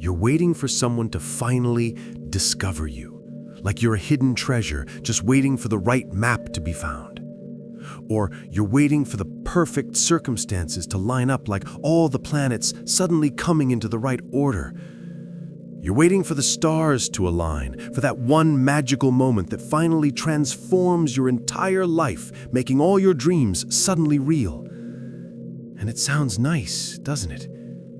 You're waiting for someone to finally discover you, like you're a hidden treasure just waiting for the right map to be found. Or you're waiting for the perfect circumstances to line up, like all the planets suddenly coming into the right order. You're waiting for the stars to align, for that one magical moment that finally transforms your entire life, making all your dreams suddenly real. And it sounds nice, doesn't it?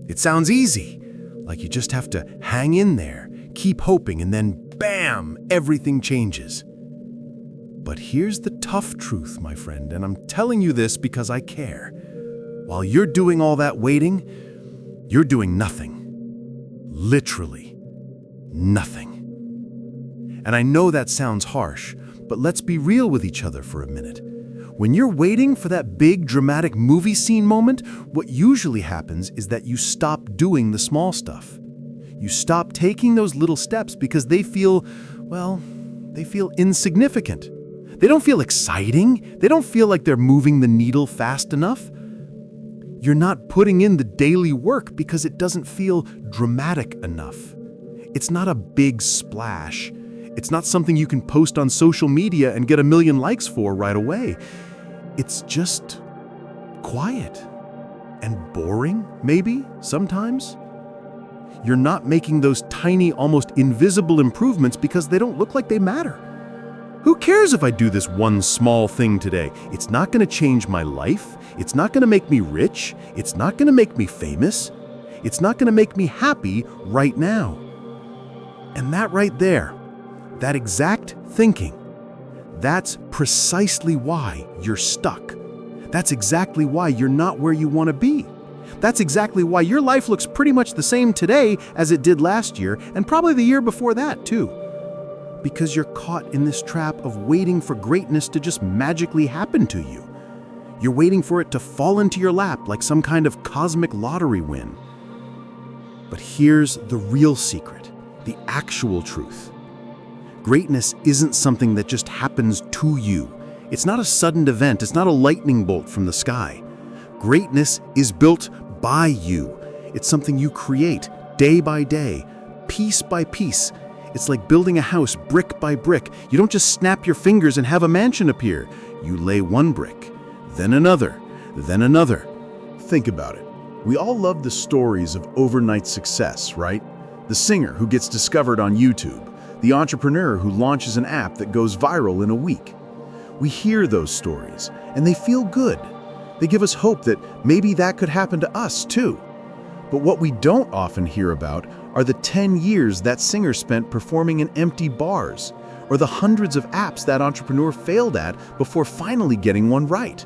It sounds easy. Like you just have to hang in there, keep hoping, and then bam, everything changes. But here's the tough truth, my friend, and I'm telling you this because I care. While you're doing all that waiting, you're doing nothing. Literally nothing. And I know that sounds harsh, but let's be real with each other for a minute. When you're waiting for that big dramatic movie scene moment, what usually happens is that you stop doing the small stuff. You stop taking those little steps because they feel insignificant. They don't feel exciting. They don't feel like they're moving the needle fast enough. You're not putting in the daily work because it doesn't feel dramatic enough. It's not a big splash. It's not something you can post on social media and get 1 million likes for right away. It's just quiet and boring, maybe, sometimes. You're not making those tiny, almost invisible improvements because they don't look like they matter. Who cares if I do this one small thing today? It's not going to change my life. It's not going to make me rich. It's not going to make me famous. It's not going to make me happy right now. And that right there, that exact thinking, that's precisely why you're stuck. That's exactly why you're not where you want to be. That's exactly why your life looks pretty much the same today as it did last year, and probably the year before that too. Because you're caught in this trap of waiting for greatness to just magically happen to you. You're waiting for it to fall into your lap like some kind of cosmic lottery win. But here's the real secret, the actual truth. Greatness isn't something that just happens to you. It's not a sudden event. It's not a lightning bolt from the sky. Greatness is built by you. It's something you create day by day, piece by piece. It's like building a house brick by brick. You don't just snap your fingers and have a mansion appear. You lay one brick, then another, then another. Think about it. We all love the stories of overnight success, right? The singer who gets discovered on YouTube, the entrepreneur who launches an app that goes viral in a week. We hear those stories, and they feel good. They give us hope that maybe that could happen to us too. But what we don't often hear about are the 10 years that singer spent performing in empty bars, or the hundreds of apps that entrepreneur failed at before finally getting one right.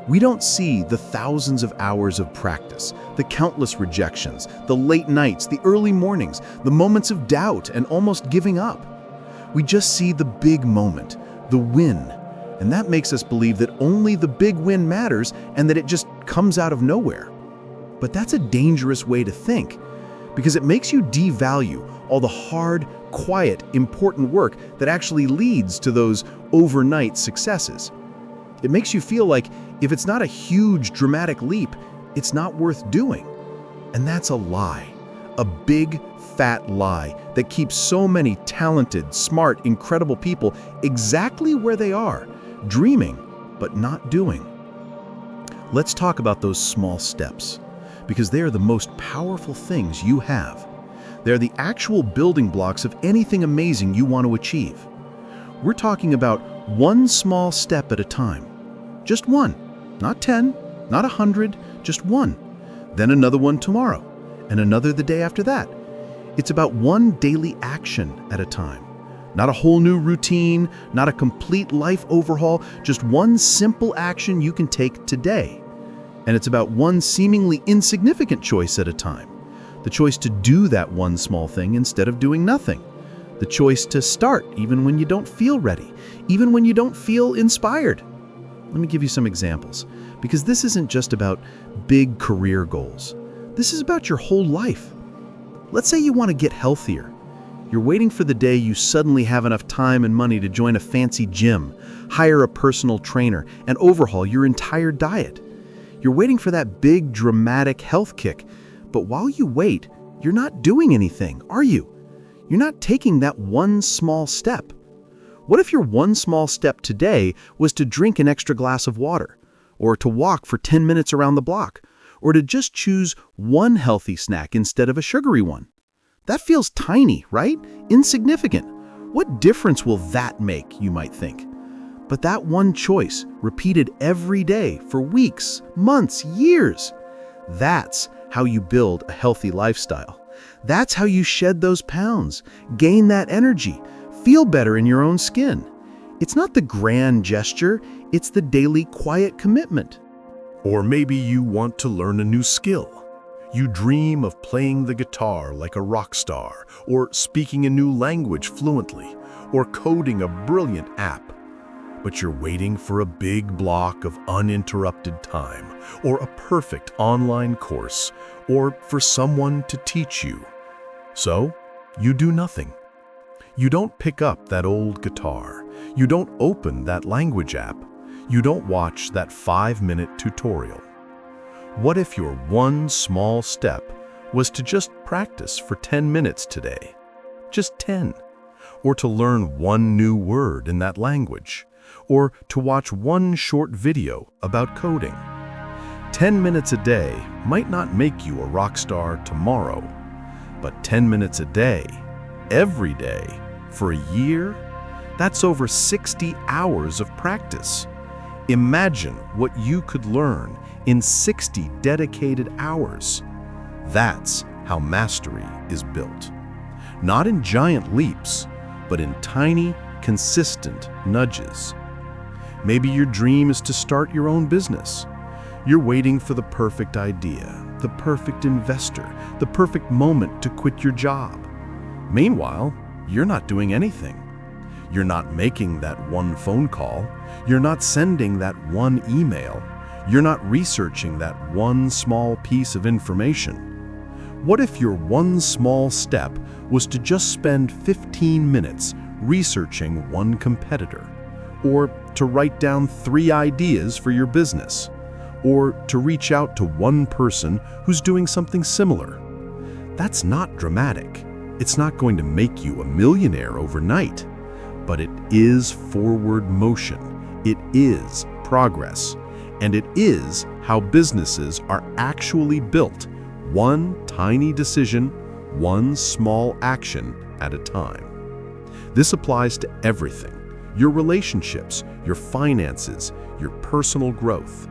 We don't see the thousands of hours of practice, the countless rejections, the late nights, the early mornings, the moments of doubt and almost giving up. We just see the big moment, the win, and that makes us believe that only the big win matters and that it just comes out of nowhere. But that's a dangerous way to think, because it makes you devalue all the hard, quiet, important work that actually leads to those overnight successes. It makes you feel like if it's not a huge, dramatic leap, it's not worth doing. And that's a lie. A big, fat lie that keeps so many talented, smart, incredible people exactly where they are, dreaming, but not doing. Let's talk about those small steps, because they are the most powerful things you have. They're the actual building blocks of anything amazing you want to achieve. We're talking about one small step at a time. Just one. Not 10, not 100, just one. Then another one tomorrow, and another the day after that. It's about one daily action at a time. Not a whole new routine, not a complete life overhaul, just one simple action you can take today. And it's about one seemingly insignificant choice at a time. The choice to do that one small thing instead of doing nothing. The choice to start even when you don't feel ready, even when you don't feel inspired. Let me give you some examples, because this isn't just about big career goals. This is about your whole life. Let's say you want to get healthier. You're waiting for the day you suddenly have enough time and money to join a fancy gym, hire a personal trainer, and overhaul your entire diet. You're waiting for that big, dramatic health kick, but while you wait, you're not doing anything, are you? You're not taking that one small step. What if your one small step today was to drink an extra glass of water, or to walk for 10 minutes around the block, or to just choose one healthy snack instead of a sugary one? That feels tiny, right? Insignificant. What difference will that make, you might think? But that one choice, repeated every day for weeks, months, years, that's how you build a healthy lifestyle. That's how you shed those pounds, gain that energy, feel better in your own skin. It's not the grand gesture, it's the daily quiet commitment. Or maybe you want to learn a new skill. You dream of playing the guitar like a rock star, or speaking a new language fluently, or coding a brilliant app. But you're waiting for a big block of uninterrupted time, or a perfect online course, or for someone to teach you. So, you do nothing. You don't pick up that old guitar. You don't open that language app. You don't watch that 5-minute tutorial. What if your one small step was to just practice for 10 minutes today? Just 10. Or to learn one new word in that language. Or to watch one short video about coding. 10 minutes a day might not make you a rock star tomorrow, but 10 minutes a day, every day, for a year, that's over 60 hours of practice. Imagine what you could learn in 60 dedicated hours. That's how mastery is built. Not in giant leaps, but in tiny, consistent nudges. Maybe your dream is to start your own business. You're waiting for the perfect idea, the perfect investor, the perfect moment to quit your job. Meanwhile, you're not doing anything. You're not making that one phone call. You're not sending that one email. You're not researching that one small piece of information. What if your one small step was to just spend 15 minutes researching one competitor, or to write down 3 ideas for your business, or to reach out to one person who's doing something similar? That's not dramatic. It's not going to make you a millionaire overnight, but it is forward motion. It is progress. And it is how businesses are actually built, one tiny decision, one small action at a time. This applies to everything: your relationships, your finances, your personal growth.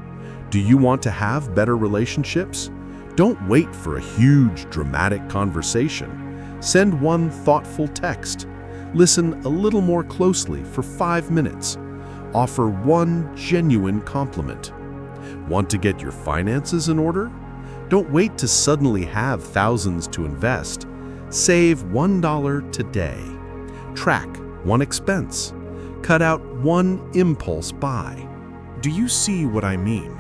Do you want to have better relationships? Don't wait for a huge, dramatic conversation. Send one thoughtful text. Listen a little more closely for 5 minutes. Offer one genuine compliment. Want to get your finances in order? Don't wait to suddenly have thousands to invest. Save $1 today. Track one expense. Cut out one impulse buy. Do you see what I mean?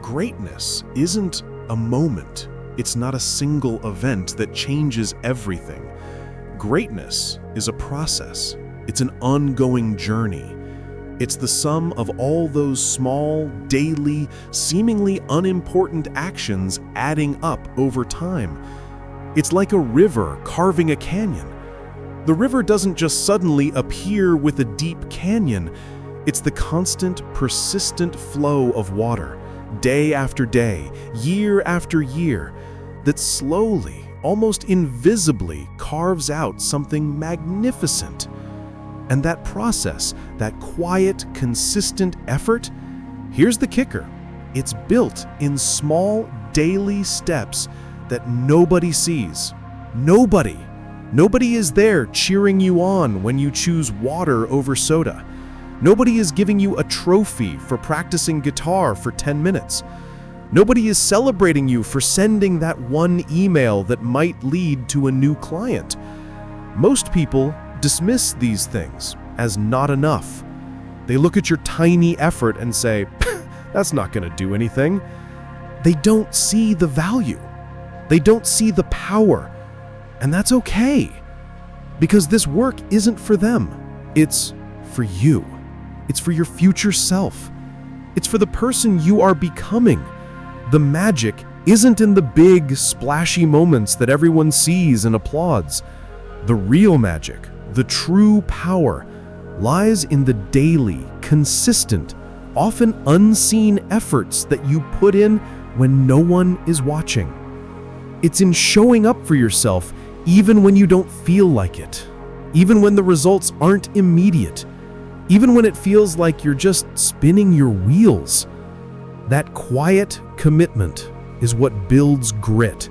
Greatness isn't a moment. It's not a single event that changes everything. Greatness is a process. It's an ongoing journey. It's the sum of all those small, daily, seemingly unimportant actions adding up over time. It's like a river carving a canyon. The river doesn't just suddenly appear with a deep canyon. It's the constant, persistent flow of water, day after day, year after year, that slowly, almost invisibly, carves out something magnificent. And that process, that quiet, consistent effort, here's the kicker: it's built in small, daily steps that nobody sees. Nobody. Nobody is there cheering you on when you choose water over soda. Nobody is giving you a trophy for practicing guitar for 10 minutes. Nobody is celebrating you for sending that one email that might lead to a new client. Most people dismiss these things as not enough. They look at your tiny effort and say, that's not going to do anything. They don't see the value. They don't see the power. And that's okay, because this work isn't for them. It's for you. It's for your future self. It's for the person you are becoming. The magic isn't in the big, splashy moments that everyone sees and applauds. The real magic, the true power, lies in the daily, consistent, often unseen efforts that you put in when no one is watching. It's in showing up for yourself even when you don't feel like it, even when the results aren't immediate, even when it feels like you're just spinning your wheels. That quiet commitment is what builds grit.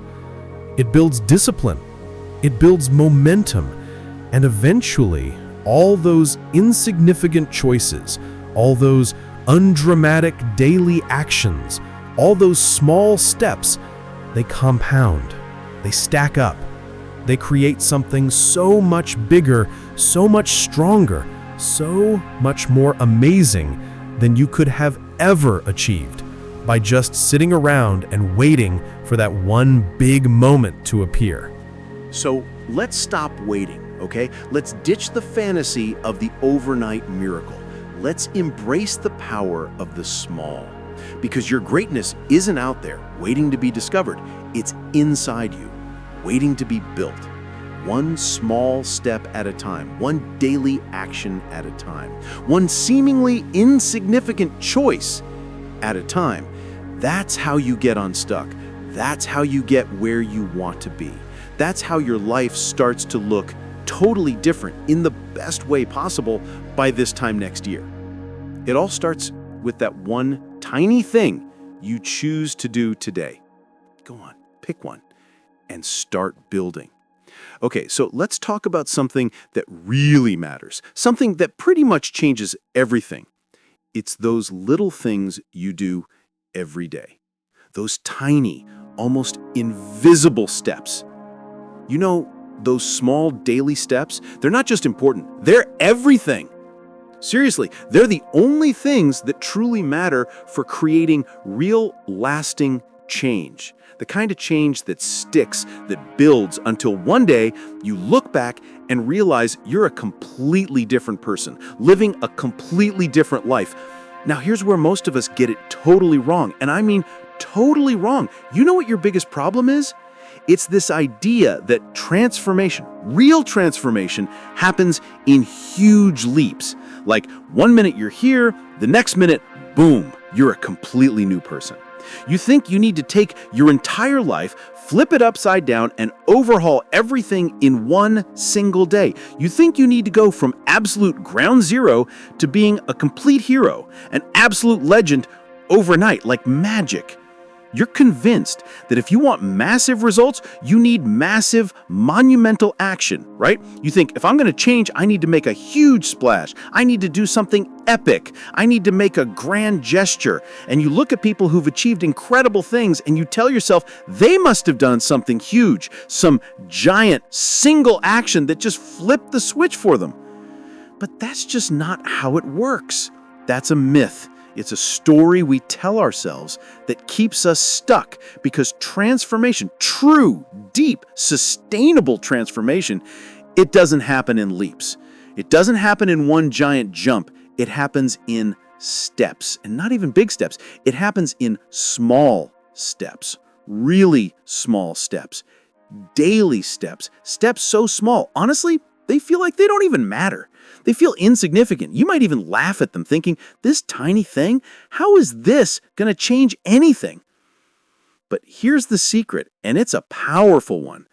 It builds discipline. It builds momentum. And eventually, all those insignificant choices, all those undramatic daily actions, all those small steps, they compound, they stack up, they create something so much bigger, so much stronger, so much more amazing than you could have ever achieved by just sitting around and waiting for that one big moment to appear. So let's stop waiting, okay? Let's ditch the fantasy of the overnight miracle. Let's embrace the power of the small. Because your greatness isn't out there waiting to be discovered. It's inside you, waiting to be built. One small step at a time, one daily action at a time, one seemingly insignificant choice at a time. That's how you get unstuck. That's how you get where you want to be. That's how your life starts to look totally different in the best way possible by this time next year. It all starts with that one tiny thing you choose to do today. Go on, pick one, and start building. Okay, so let's talk about something that really matters, something that pretty much changes everything. It's those little things you do every day. Those tiny, almost invisible steps. You know, those small daily steps, they're not just important, they're everything. Seriously, they're the only things that truly matter for creating real, lasting change. The kind of change that sticks, that builds until one day you look back and realize you're a completely different person, living a completely different life. Now, here's where most of us get it totally wrong, and I mean totally wrong. You know what your biggest problem is? It's this idea that transformation, real transformation, happens in huge leaps. Like 1 minute you're here, the next minute, boom, you're a completely new person. You think you need to take your entire life, flip it upside down, and overhaul everything in one single day. You think you need to go from absolute ground zero to being a complete hero, an absolute legend overnight, like magic. You're convinced that if you want massive results, you need massive, monumental action, right? You think, if I'm going to change, I need to make a huge splash. I need to do something epic. I need to make a grand gesture. And you look at people who've achieved incredible things and you tell yourself they must have done something huge, some giant single action that just flipped the switch for them. But that's just not how it works. That's a myth. It's a story we tell ourselves that keeps us stuck because transformation, true, deep, sustainable transformation, it doesn't happen in leaps. It doesn't happen in one giant jump. It happens in steps, and not even big steps. It happens in small steps, really small steps, daily steps, steps so small. Honestly, they feel like they don't even matter. They feel insignificant. You might even laugh at them thinking, this tiny thing, how is this going to change anything? But here's the secret, and it's a powerful one.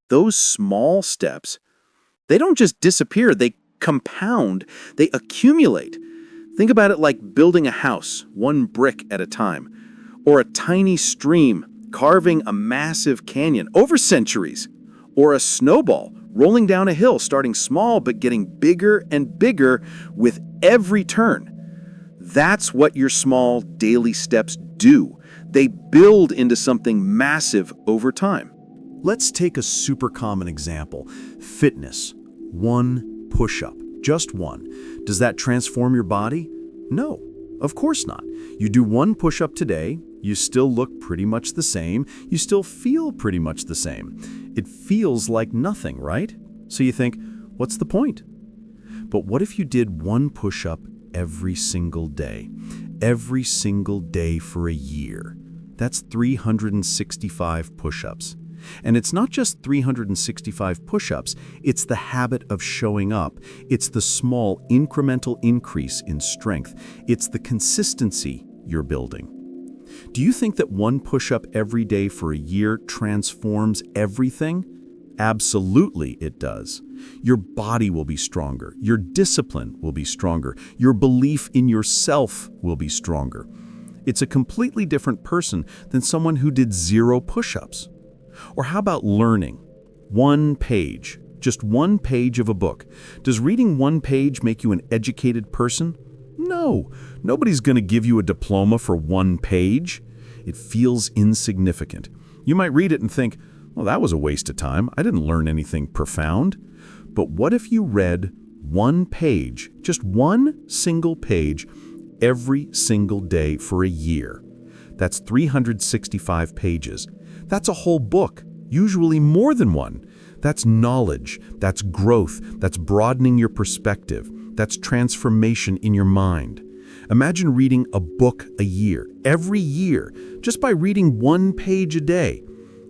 Those small steps, they don't just disappear, they compound, they accumulate. Think about it like building a house, one brick at a time, or a tiny stream carving a massive canyon over centuries, or a snowball rolling down a hill, starting small but getting bigger and bigger with every turn. That's what your small daily steps do. They build into something massive over time. Let's take a super common example. Fitness. One push-up. Just one. Does that transform your body? No, of course not. You do one push-up today, you still look pretty much the same, you still feel pretty much the same. It feels like nothing, right? So you think, what's the point? But what if you did one push-up every single day for a year? That's 365 push-ups. And it's not just 365 push-ups, it's the habit of showing up. It's the small incremental increase in strength. It's the consistency you're building. Do you think that one push-up every day for a year transforms everything? Absolutely it does. Your body will be stronger. Your discipline will be stronger. Your belief in yourself will be stronger. It's a completely different person than someone who did 0 push-ups. Or how about learning? 1 page, just 1 page of a book. Does reading 1 page make you an educated person? No, nobody's going to give you a diploma for 1 page. It feels insignificant. You might read it and think, well, that was a waste of time. I didn't learn anything profound. But what if you read 1 page, just 1 single page, every single day for a year? That's 365 pages. That's a whole book, usually more than 1. That's knowledge, that's growth, that's broadening your perspective, that's transformation in your mind. Imagine reading a book a year, every year, just by reading 1 page a day.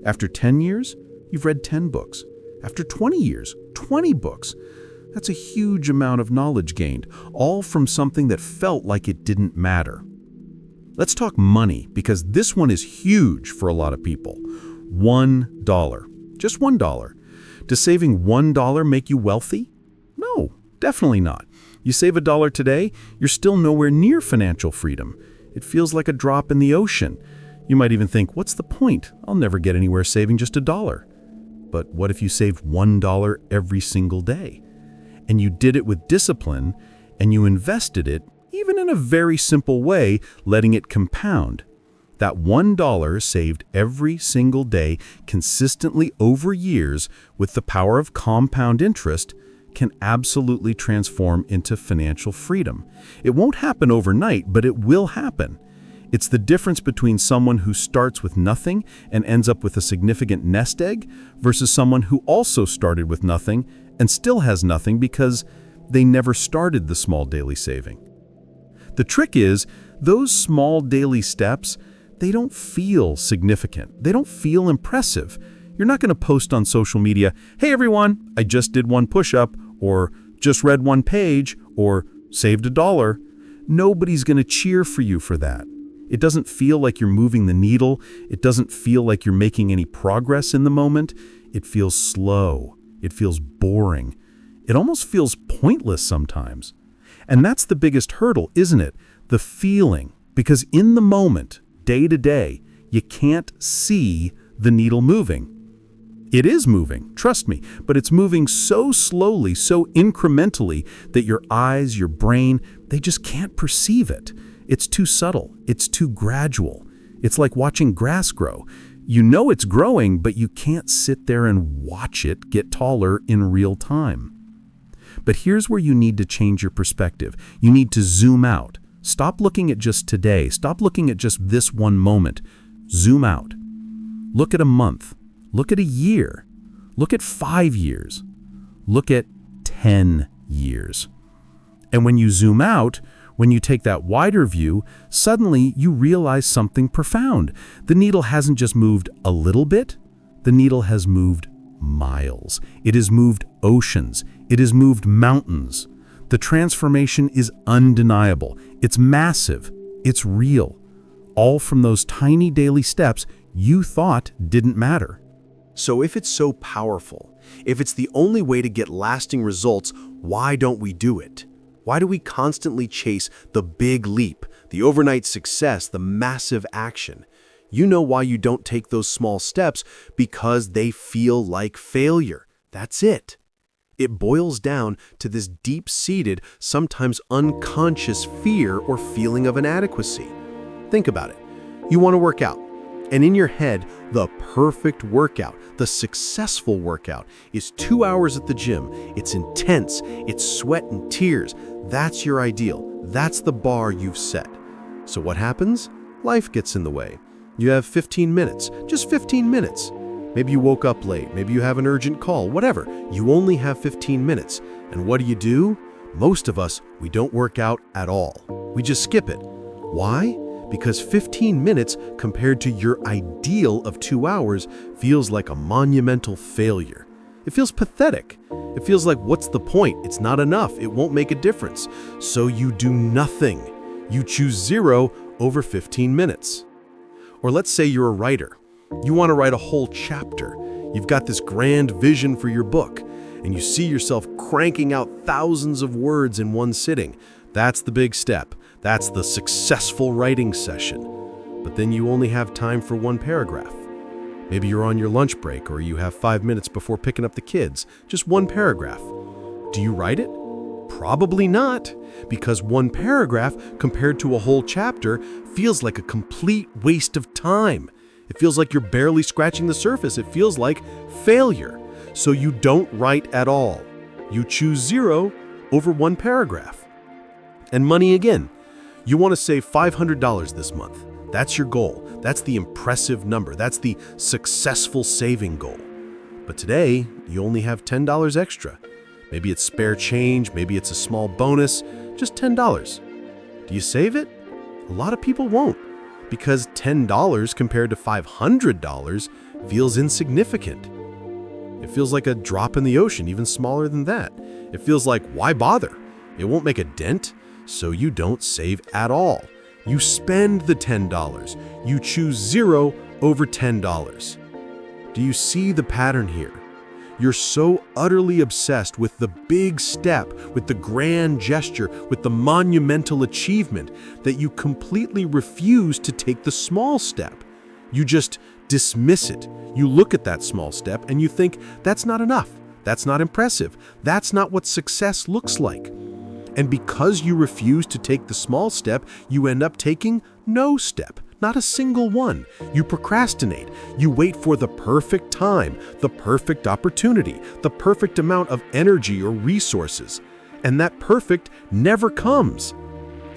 After 10 years, you've read 10 books. After 20 years, 20 books. That's a huge amount of knowledge gained, all from something that felt like it didn't matter. Let's talk money, because this one is huge for a lot of people. $1. Just $1. Does saving $1 make you wealthy? No, definitely not. You save $1 today, you're still nowhere near financial freedom. It feels like a drop in the ocean. You might even think, what's the point? I'll never get anywhere saving just $1. But what if you saved $1 every single day? And you did it with discipline, and you invested it, even in a very simple way, letting it compound. That $1 saved every single day consistently over years with the power of compound interest can absolutely transform into financial freedom. It won't happen overnight, but it will happen. It's the difference between someone who starts with nothing and ends up with a significant nest egg versus someone who also started with nothing and still has nothing because they never started the small daily saving. The trick is, those small daily steps, they don't feel significant. They don't feel impressive. You're not going to post on social media, hey everyone, I just did 1 push-up, or just read 1 page, or saved $1. Nobody's going to cheer for you for that. It doesn't feel like you're moving the needle. It doesn't feel like you're making any progress in the moment. It feels slow. It feels boring. It almost feels pointless sometimes. And that's the biggest hurdle, isn't it? The feeling. Because in the moment, day to day, you can't see the needle moving. It is moving, trust me, but it's moving so slowly, so incrementally that your eyes, your brain, they just can't perceive it. It's too subtle. It's too gradual. It's like watching grass grow. You know it's growing, but you can't sit there and watch it get taller in real time. But here's where you need to change your perspective. You need to zoom out. Stop looking at just today. Stop looking at just this one moment. Zoom out. Look at a month. Look at a year. Look at 5 years. Look at 10 years. And when you zoom out, when you take that wider view, suddenly you realize something profound. The needle hasn't just moved a little bit. The needle has moved miles. It has moved oceans. It has moved mountains. The transformation is undeniable. It's massive. It's real. All from those tiny daily steps you thought didn't matter. So if it's so powerful, if it's the only way to get lasting results, why don't we do it? Why do we constantly chase the big leap, the overnight success, the massive action? You know why you don't take those small steps, because they feel like failure. That's it. It boils down to this deep-seated, sometimes unconscious fear or feeling of inadequacy. Think about it. You want to work out, and in your head, the perfect workout, the successful workout, is 2 hours at the gym. It's intense, it's sweat and tears. That's your ideal. That's the bar you've set. So what happens? Life gets in the way. You have 15 minutes, just 15 minutes. Maybe you woke up late, maybe you have an urgent call, whatever. You only have 15 minutes. And what do? Most of us, we don't work out at all. We just skip it. Why? because 15 minutes compared to your ideal of 2 hours feels like a monumental failure. It feels pathetic. It feels like, what's the point? It's not enough. It won't make a difference. So you do nothing. You choose 0 over 15 minutes. Or let's say you're a writer. You want to write a whole chapter. You've got this grand vision for your book, and you see yourself cranking out thousands of words in one sitting. That's the big step. That's the successful writing session. But then you only have time for one paragraph. Maybe you're on your lunch break, or you have 5 minutes before picking up the kids. Just one paragraph. Do you write it? Probably not, because one paragraph compared to a whole chapter feels like a complete waste of time. It feels like you're barely scratching the surface. It feels like failure. So you don't write at all. You choose 0 over one paragraph. And money again. You want to save $500 this month. That's your goal. That's the impressive number. That's the successful saving goal. But today, you only have $10 extra. Maybe it's spare change, maybe it's a small bonus, just $10. Do you save it? A lot of people won't, because $10 compared to $500 feels insignificant. It feels like a drop in the ocean, even smaller than that. It feels like, why bother? It won't make a dent, so you don't save at all. You spend the $10. You choose 0 over $10. Do you see the pattern here? You're so utterly obsessed with the big step, with the grand gesture, with the monumental achievement, that you completely refuse to take the small step. You just dismiss it. You look at that small step and you think, that's not enough. That's not impressive. That's not what success looks like. And because you refuse to take the small step, you end up taking no step, not a single one. You procrastinate. You wait for the perfect time, the perfect opportunity, the perfect amount of energy or resources. And that perfect never comes.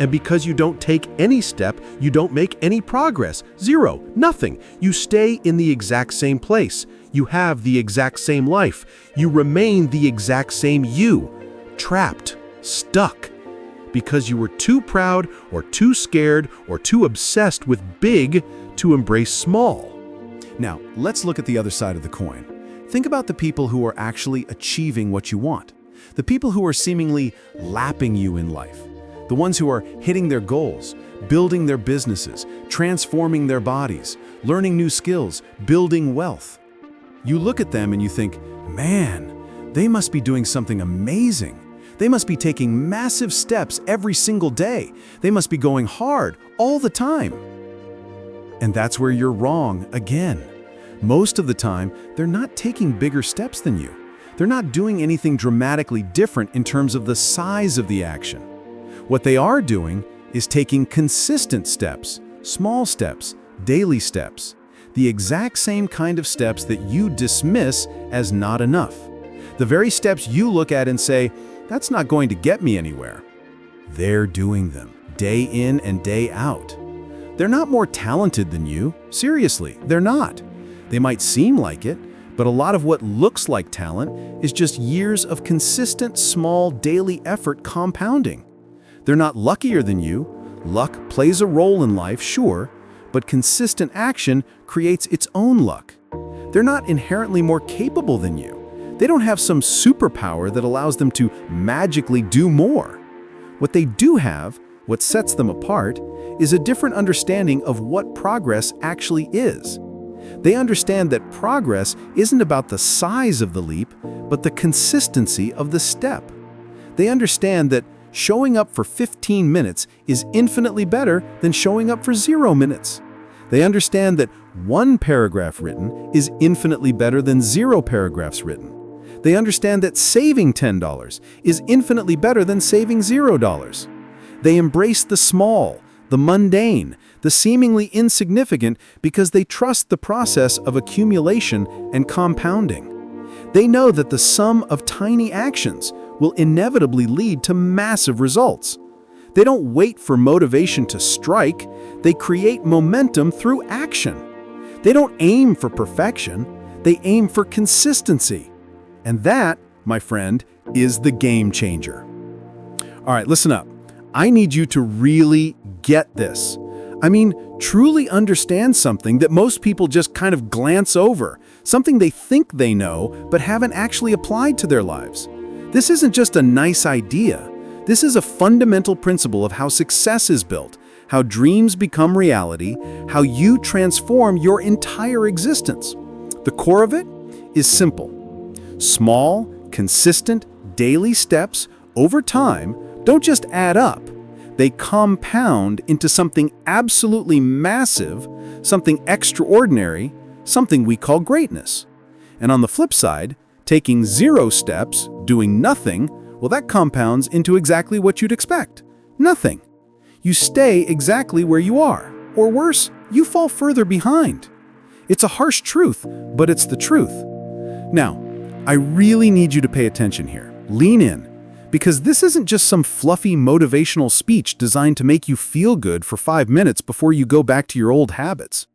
And because you don't take any step, you don't make any progress. 0, nothing. You stay in the exact same place. You have the exact same life. You remain the exact same you, trapped. Stuck, because you were too proud or too scared or too obsessed with big to embrace small. Now, let's look at the other side of the coin. Think about the people who are actually achieving what you want. The people who are seemingly lapping you in life. The ones who are hitting their goals, building their businesses, transforming their bodies, learning new skills, building wealth. You look at them and you think, man, they must be doing something amazing. They must be taking massive steps every single day. They must be going hard all the time. And that's where you're wrong again. Most of the time, they're not taking bigger steps than you. They're not doing anything dramatically different in terms of the size of the action. What they are doing is taking consistent steps, small steps, daily steps, the exact same kind of steps that you dismiss as not enough. The very steps you look at and say, that's not going to get me anywhere. They're doing them, day in and day out. They're not more talented than you. Seriously, they're not. They might seem like it, but a lot of what looks like talent is just years of consistent, small, daily effort compounding. They're not luckier than you. Luck plays a role in life, sure, but consistent action creates its own luck. They're not inherently more capable than you. They don't have some superpower that allows them to magically do more. What they do have, what sets them apart, is a different understanding of what progress actually is. They understand that progress isn't about the size of the leap, but the consistency of the step. They understand that showing up for 15 minutes is infinitely better than showing up for 0 minutes. They understand that 1 paragraph written is infinitely better than 0 paragraphs written. They understand that saving $10 is infinitely better than saving $0. They embrace the small, the mundane, the seemingly insignificant because they trust the process of accumulation and compounding. They know that the sum of tiny actions will inevitably lead to massive results. They don't wait for motivation to strike, they create momentum through action. They don't aim for perfection, they aim for consistency. And that, my friend, is the game changer. All right, listen up. I need you to really get this. I mean, truly understand something that most people just kind of glance over, something they think they know but haven't actually applied to their lives. This isn't just a nice idea. This is a fundamental principle of how success is built, how dreams become reality, how you transform your entire existence. The core of it is simple. Small, consistent, daily steps over time don't just add up. They compound into something absolutely massive, something extraordinary, something we call greatness. And on the flip side, taking 0 steps, doing nothing, well, that compounds into exactly what you'd expect. Nothing. You stay exactly where you are. Or worse, you fall further behind. It's a harsh truth, but it's the truth. Now, I really need you to pay attention here. Lean in. Because this isn't just some fluffy motivational speech designed to make you feel good for 5 minutes before you go back to your old habits.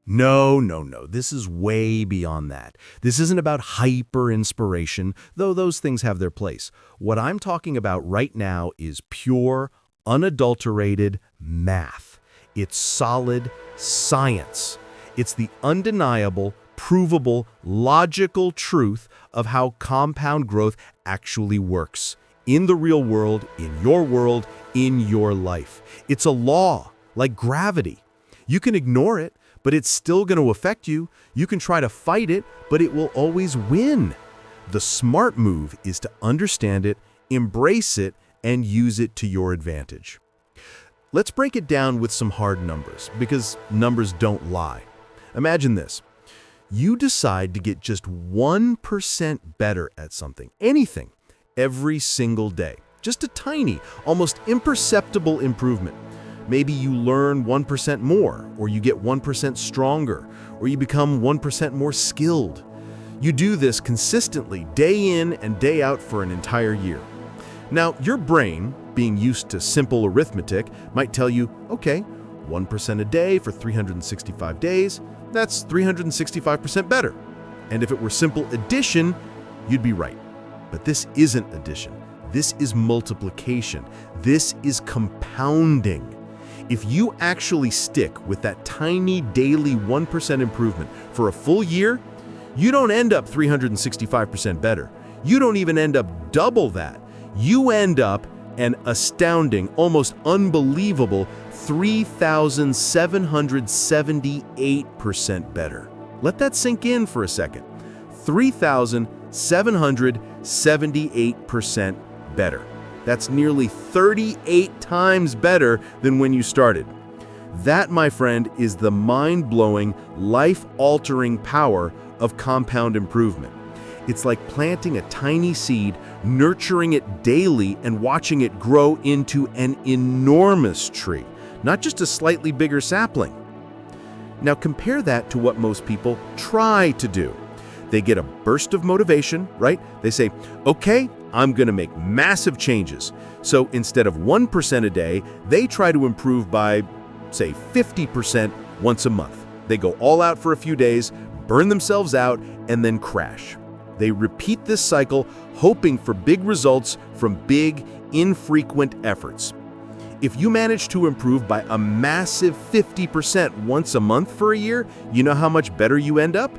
No. This is way beyond that. This isn't about hyper-inspiration, though those things have their place. What I'm talking about right now is pure, unadulterated math. It's solid science. It's the undeniable, provable, logical truth of how compound growth actually works. In the real world, in your life. It's a law, like gravity. You can ignore it, but it's still going to affect you. You can try to fight it, but it will always win. The smart move is to understand it, embrace it, and use it to your advantage. Let's break it down with some hard numbers, because numbers don't lie. Imagine this. You decide to get just 1% better at something, anything, every single day. Just a tiny, almost imperceptible improvement. Maybe you learn 1% more, or you get 1% stronger, or you become 1% more skilled. You do this consistently, day in and day out for an entire year. Now, your brain, being used to simple arithmetic, might tell you, okay, 1% a day for 365 days, that's 365% better. And if it were simple addition, you'd be right. But this isn't addition. This is multiplication. This is compounding. If you actually stick with that tiny daily 1% improvement for a full year, you don't end up 365% better. You don't even end up double that. You end up an astounding, almost unbelievable 3,778% better. Let that sink in for a second. 3,778% better. That's nearly 38 times better than when you started. That, my friend, is the mind-blowing, life-altering power of compound improvement. It's like planting a tiny seed, nurturing it daily, and watching it grow into an enormous tree, not just a slightly bigger sapling. Now compare that to what most people try to do. They get a burst of motivation, right? They say, okay, I'm going to make massive changes. So instead of 1% a day, they try to improve by, say, 50% once a month. They go all out for a few days, burn themselves out, and then crash. They repeat this cycle, hoping for big results from big, infrequent efforts. If you manage to improve by a massive 50% once a month for a year, you know how much better you end up?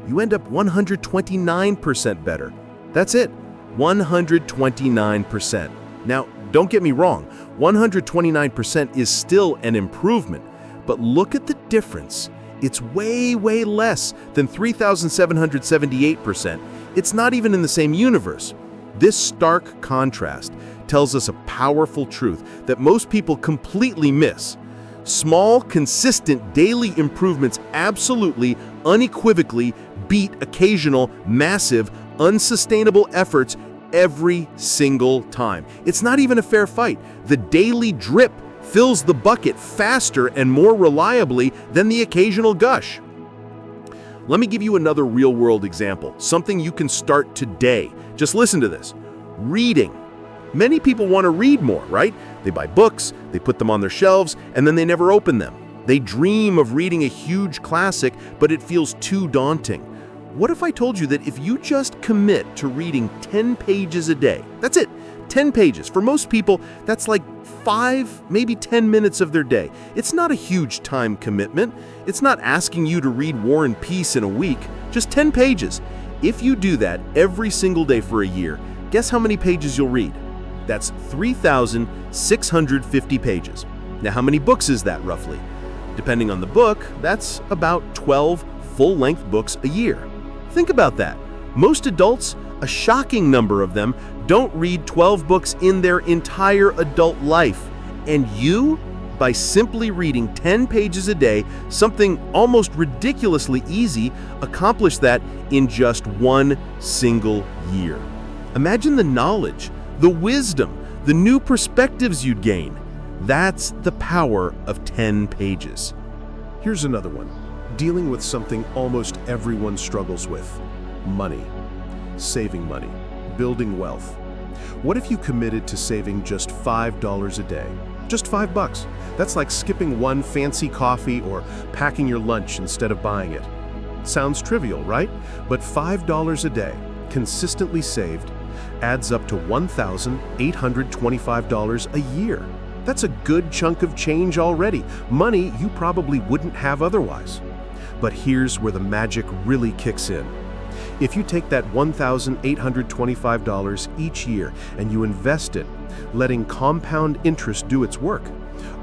You end up 129% better. That's it, 129%. Now, don't get me wrong, 129% is still an improvement, but look at the difference. It's way, way less than 3,778%. It's not even in the same universe. This stark contrast tells us a powerful truth that most people completely miss. Small, consistent daily improvements absolutely, unequivocally beat occasional, massive, unsustainable efforts every single time. It's not even a fair fight. The daily drip fills the bucket faster and more reliably than the occasional gush. Let me give you another real-world example, something you can start today. Just listen to this. Reading. Many people want to read more, right? They buy books, they put them on their shelves, and then they never open them. They dream of reading a huge classic, but it feels too daunting. What if I told you that if you just commit to reading 10 pages a day, that's it, 10 pages. For most people, that's like 5, maybe 10 minutes of their day. It's not a huge time commitment. It's not asking you to read War and Peace in a week, just 10 pages. If you do that every single day for a year, guess how many pages you'll read? That's 3,650 pages. Now, how many books is that roughly? Depending on the book, that's about 12 full-length books a year. Think about that. Most adults, a shocking number of them, don't read 12 books in their entire adult life. And you, by simply reading 10 pages a day, something almost ridiculously easy, accomplish that in just one single year. Imagine the knowledge, the wisdom, the new perspectives you'd gain. That's the power of 10 pages. Here's another one. Dealing with something almost everyone struggles with. Money. Saving money. Building wealth. What if you committed to saving just $5 a day? Just $5. That's like skipping one fancy coffee or packing your lunch instead of buying it. Sounds trivial, right? But $5 a day, consistently saved, adds up to $1,825 a year. That's a good chunk of change already, money you probably wouldn't have otherwise. But here's where the magic really kicks in. If you take that $1,825 each year and you invest it, letting compound interest do its work,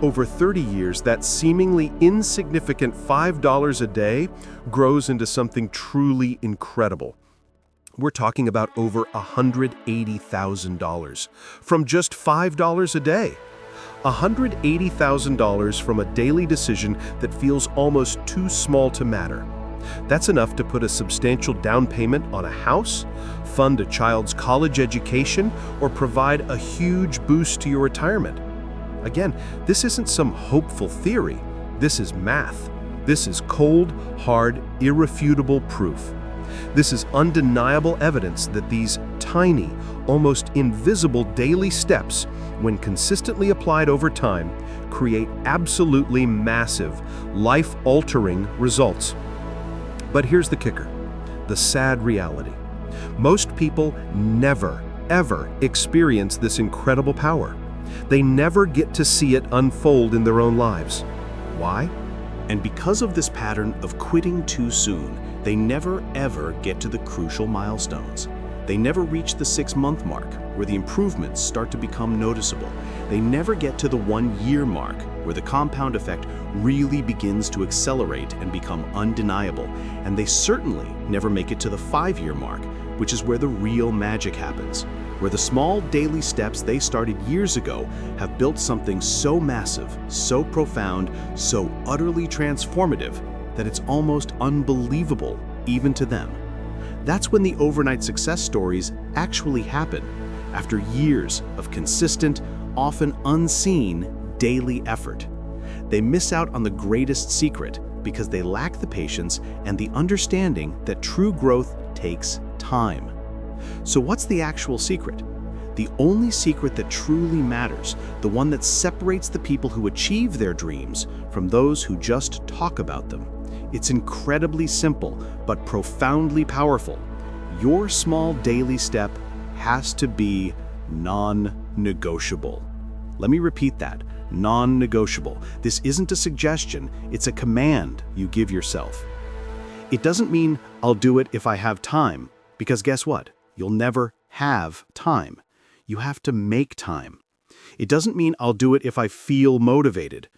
over 30 years, that seemingly insignificant $5 a day grows into something truly incredible. We're talking about over $180,000 from just $5 a day. $180,000 from a daily decision that feels almost too small to matter. That's enough to put a substantial down payment on a house, fund a child's college education, or provide a huge boost to your retirement. Again, this isn't some hopeful theory. This is math. This is cold, hard, irrefutable proof. This is undeniable evidence that these tiny, almost invisible daily steps, when consistently applied over time, create absolutely massive, life-altering results. But here's the kicker, the sad reality. Most people never, ever experience this incredible power. They never get to see it unfold in their own lives. Why? And because of this pattern of quitting too soon, they never ever get to the crucial milestones. They never reach the 6-month mark, where the improvements start to become noticeable. They never get to the 1-year mark, where the compound effect really begins to accelerate and become undeniable. And they certainly never make it to the 5-year mark, which is where the real magic happens, where the small daily steps they started years ago have built something so massive, so profound, so utterly transformative that it's almost unbelievable even to them. That's when the overnight success stories actually happen, after years of consistent, often unseen, daily effort. They miss out on the greatest secret because they lack the patience and the understanding that true growth takes time. So what's the actual secret? The only secret that truly matters, the one that separates the people who achieve their dreams from those who just talk about them. It's incredibly simple, but profoundly powerful. Your small daily step has to be non-negotiable. Let me repeat that, non-negotiable. This isn't a suggestion, it's a command you give yourself. It doesn't mean I'll do it if I have time, because guess what? You'll never have time. You have to make time. It doesn't mean I'll do it if I feel motivated.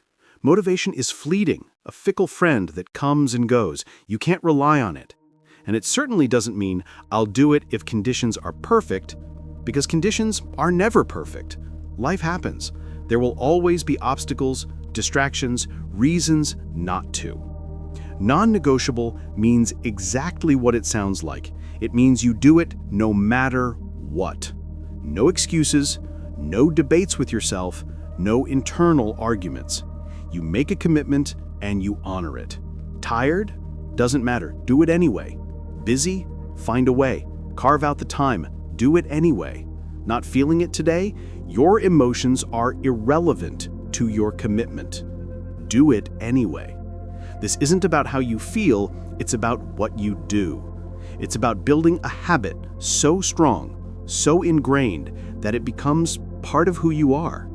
Motivation is fleeting, a fickle friend that comes and goes. You can't rely on it. And it certainly doesn't mean I'll do it if conditions are perfect, because conditions are never perfect. Life happens. There will always be obstacles, distractions, reasons not to. Non-negotiable means exactly what it sounds like. It means you do it no matter what. No excuses, no debates with yourself, no internal arguments. You make a commitment and you honor it. Tired? Doesn't matter. Do it anyway. Busy? Find a way. Carve out the time. Do it anyway. Not feeling it today? Your emotions are irrelevant to your commitment. Do it anyway. This isn't about how you feel, it's about what you do. It's about building a habit so strong, so ingrained, that it becomes part of who you are.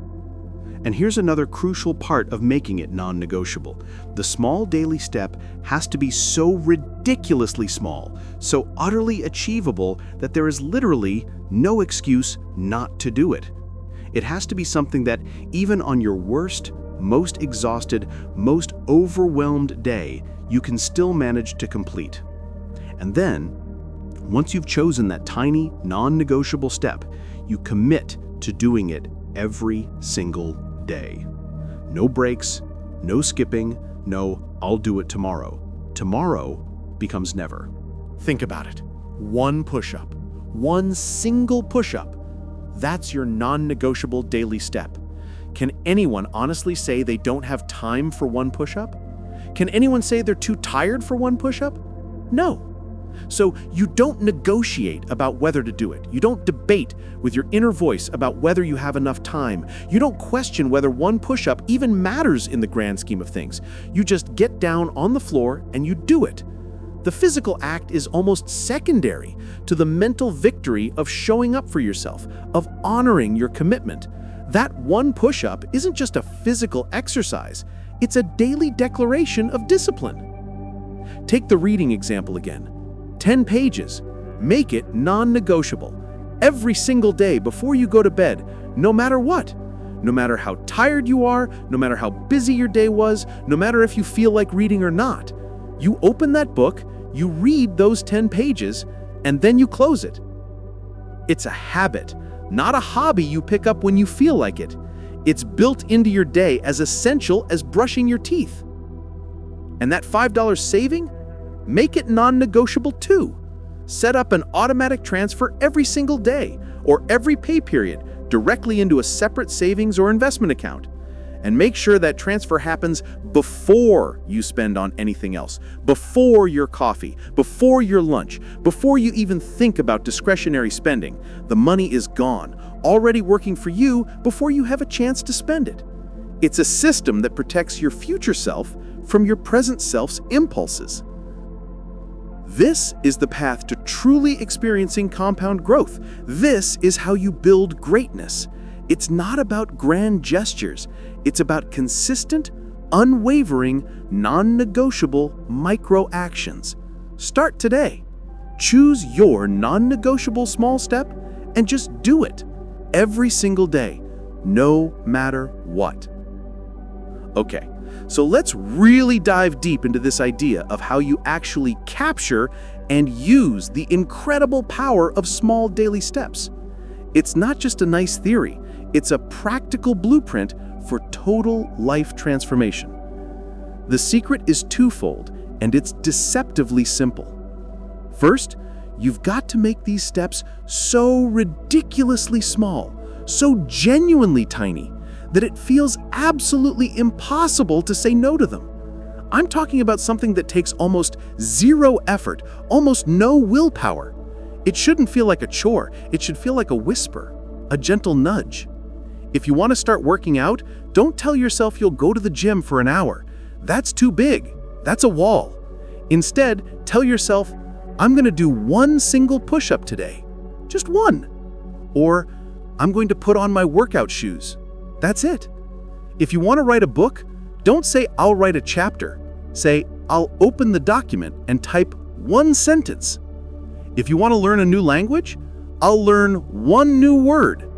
And here's another crucial part of making it non-negotiable. The small daily step has to be so ridiculously small, so utterly achievable that there is literally no excuse not to do it. It has to be something that even on your worst, most exhausted, most overwhelmed day, you can still manage to complete. And then, once you've chosen that tiny, non-negotiable step, you commit to doing it every single day. No breaks, no skipping, no "I'll do it tomorrow." Tomorrow becomes never. Think about it. One push-up, one single push-up. That's your non-negotiable daily step. Can anyone honestly say they don't have time for one push-up? Can anyone say they're too tired for one push-up? No. So you don't negotiate about whether to do it. You don't debate with your inner voice about whether you have enough time. You don't question whether one push-up even matters in the grand scheme of things. You just get down on the floor and you do it. The physical act is almost secondary to the mental victory of showing up for yourself, of honoring your commitment. That one push-up isn't just a physical exercise. It's a daily declaration of discipline. Take the reading example again. 10 pages. Make it non-negotiable. Every single day before you go to bed, no matter what. No matter how tired you are, no matter how busy your day was, no matter if you feel like reading or not. You open that book, you read those 10 pages, and then you close it. It's a habit, not a hobby you pick up when you feel like it. It's built into your day as essential as brushing your teeth. And that $5 saving? Make it non-negotiable too. Set up an automatic transfer every single day or every pay period directly into a separate savings or investment account. And make sure that transfer happens before you spend on anything else, before your coffee, before your lunch, before you even think about discretionary spending. The money is gone, already working for you before you have a chance to spend it. It's a system that protects your future self from your present self's impulses. This is the path to truly experiencing compound growth. This is how you build greatness. It's not about grand gestures. It's about consistent, unwavering, non-negotiable micro actions. Start today. Choose your non-negotiable small step and just do it every single day, no matter what. Okay. So let's really dive deep into this idea of how you actually capture and use the incredible power of small daily steps. It's not just a nice theory, it's a practical blueprint for total life transformation. The secret is twofold, and it's deceptively simple. First, you've got to make these steps so ridiculously small, so genuinely tiny, that it feels absolutely impossible to say no to them. I'm talking about something that takes almost zero effort, almost no willpower. It shouldn't feel like a chore, it should feel like a whisper, a gentle nudge. If you want to start working out, don't tell yourself you'll go to the gym for an hour. That's too big, that's a wall. Instead, tell yourself, I'm going to do one single push-up today, just one. Or, I'm going to put on my workout shoes. That's it. If you want to write a book, don't say, I'll write a chapter. Say, I'll open the document and type one sentence. If you want to learn a new language, I'll learn one new word.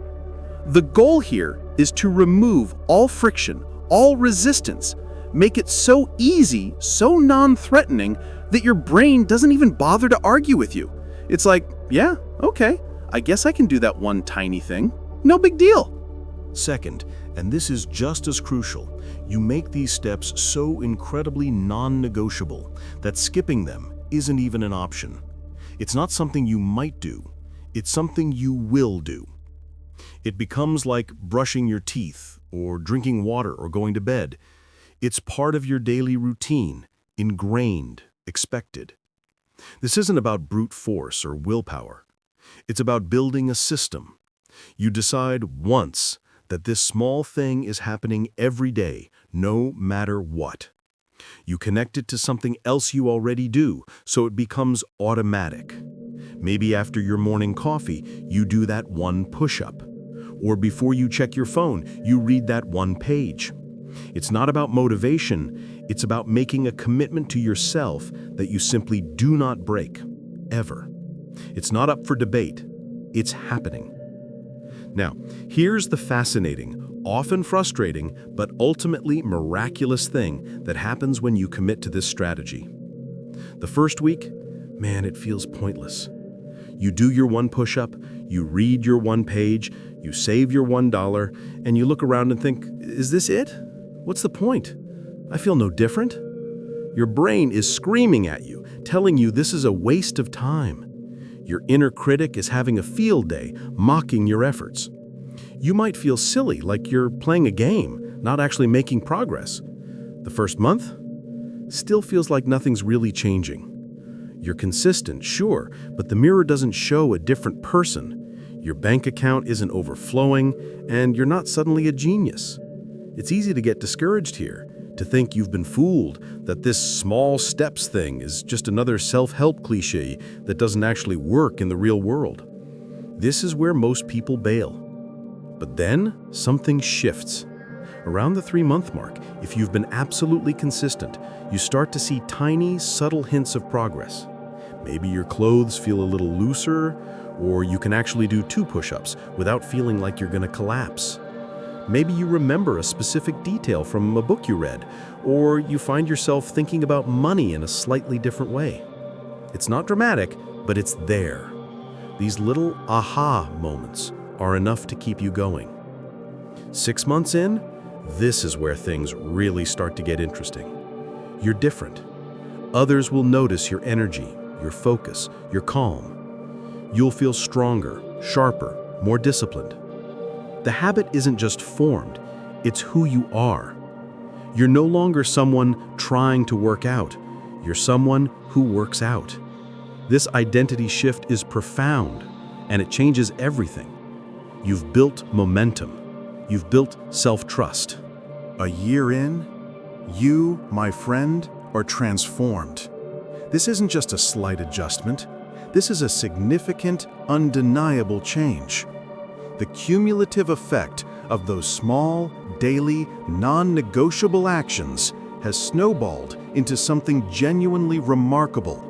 The goal here is to remove all friction, all resistance, make it so easy, so non-threatening that your brain doesn't even bother to argue with you. It's like, yeah, okay, I guess I can do that one tiny thing. No big deal. Second, and this is just as crucial, you make these steps so incredibly non-negotiable that skipping them isn't even an option. It's not something you might do, it's something you will do. It becomes like brushing your teeth, or drinking water, or going to bed. It's part of your daily routine, ingrained, expected. This isn't about brute force or willpower. It's about building a system. You decide once that this small thing is happening every day, no matter what. You connect it to something else you already do, so it becomes automatic. Maybe after your morning coffee, you do that one push-up. Or before you check your phone, you read that one page. It's not about motivation, it's about making a commitment to yourself that you simply do not break, ever. It's not up for debate, it's happening. Now, here's the fascinating, often frustrating, but ultimately miraculous thing that happens when you commit to this strategy. The first week, man, it feels pointless. You do your one push-up, you read your one page, you save your $1, and you look around and think, is this it? What's the point? I feel no different. Your brain is screaming at you, telling you this is a waste of time. Your inner critic is having a field day, mocking your efforts. You might feel silly, like you're playing a game, not actually making progress. The first month still feels like nothing's really changing. You're consistent, sure, but the mirror doesn't show a different person. Your bank account isn't overflowing, and you're not suddenly a genius. It's easy to get discouraged here, to think you've been fooled, that this small steps thing is just another self-help cliche that doesn't actually work in the real world. This is where most people bail. But then, something shifts. Around the 3-month mark, if you've been absolutely consistent, you start to see tiny, subtle hints of progress. Maybe your clothes feel a little looser, or you can actually do 2 push-ups without feeling like you're going to collapse. Maybe you remember a specific detail from a book you read, or you find yourself thinking about money in a slightly different way. It's not dramatic, but it's there. These little aha moments are enough to keep you going. 6 months in, this is where things really start to get interesting. You're different. Others will notice your energy, your focus, your calm. You'll feel stronger, sharper, more disciplined. The habit isn't just formed, it's who you are. You're no longer someone trying to work out. You're someone who works out. This identity shift is profound, and it changes everything. You've built momentum. You've built self-trust. A year in, you, my friend, are transformed. This isn't just a slight adjustment. This is a significant, undeniable change. The cumulative effect of those small, daily, non-negotiable actions has snowballed into something genuinely remarkable.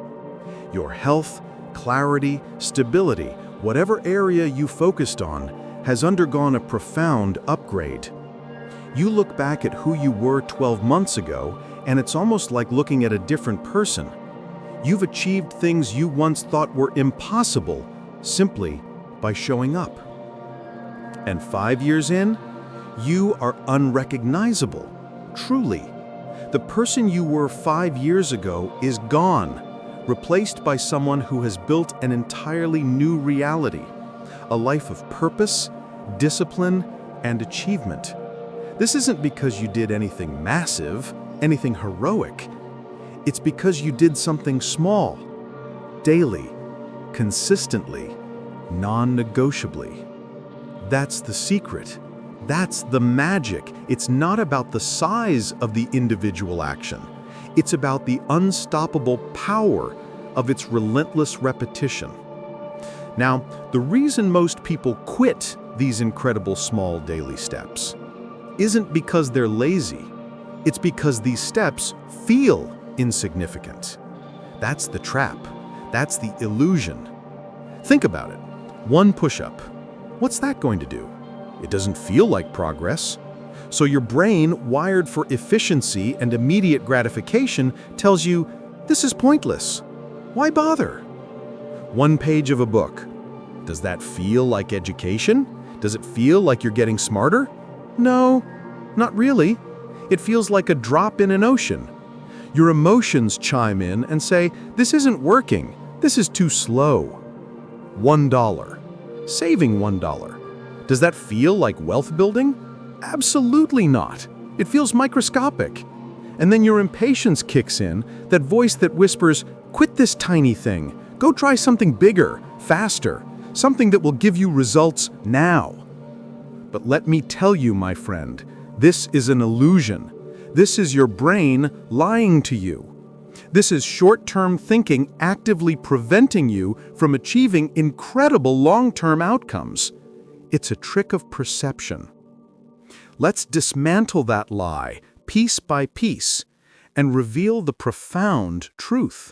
Your health, clarity, stability, whatever area you focused on, has undergone a profound upgrade. You look back at who you were 12 months ago, and it's almost like looking at a different person. You've achieved things you once thought were impossible simply by showing up. And 5 years in, you are unrecognizable, truly. The person you were 5 years ago is gone, replaced by someone who has built an entirely new reality, a life of purpose, discipline, and achievement. This isn't because you did anything massive, anything heroic. It's because you did something small, daily, consistently, non-negotiably. That's the secret. That's the magic. It's not about the size of the individual action. It's about the unstoppable power of its relentless repetition. Now, the reason most people quit these incredible small daily steps isn't because they're lazy. It's because these steps feel insignificant. That's the trap. That's the illusion. Think about it. 1 push-up. What's that going to do? It doesn't feel like progress. So your brain, wired for efficiency and immediate gratification, tells you, this is pointless. Why bother? 1 page of a book. Does that feel like education? Does it feel like you're getting smarter? No, not really. It feels like a drop in an ocean. Your emotions chime in and say, this isn't working. This is too slow. $1. Saving $1. Does that feel like wealth building? Absolutely not. It feels microscopic. And then your impatience kicks in, that voice that whispers, quit this tiny thing. Go try something bigger, faster, something that will give you results now. But let me tell you, my friend, this is an illusion. This is your brain lying to you. This is short-term thinking actively preventing you from achieving incredible long-term outcomes. It's a trick of perception. Let's dismantle that lie, piece by piece, and reveal the profound truth.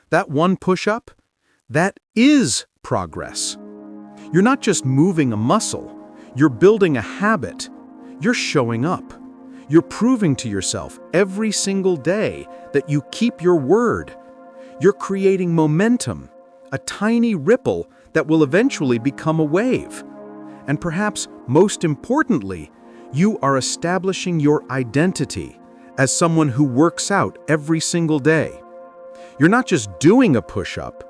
That one push-up, that is progress. You're not just moving a muscle, you're building a habit. You're showing up. You're proving to yourself every single day that you keep your word. You're creating momentum, a tiny ripple that will eventually become a wave. And perhaps most importantly, you are establishing your identity as someone who works out every single day. You're not just doing a push-up,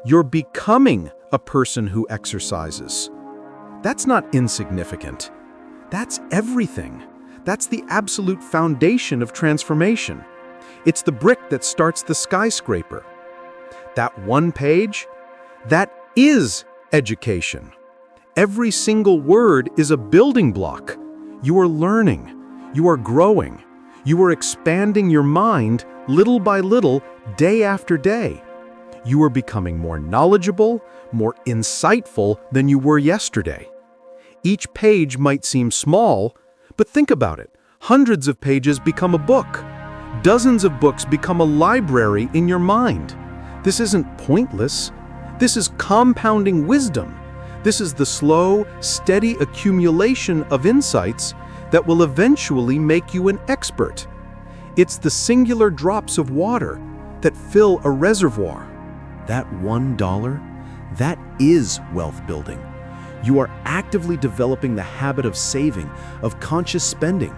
you're becoming a person who exercises. That's not insignificant. That's everything. That's the absolute foundation of transformation. It's the brick that starts the skyscraper. That one page, that is education. Every single word is a building block. You are learning. You are growing. You are expanding your mind little by little, day after day. You are becoming more knowledgeable, more insightful than you were yesterday. Each page might seem small, but think about it. Hundreds of pages become a book. Dozens of books become a library in your mind. This isn't pointless. This is compounding wisdom. This is the slow, steady accumulation of insights that will eventually make you an expert. It's the singular drops of water that fill a reservoir. That $1, that is wealth building. You are actively developing the habit of saving, of conscious spending.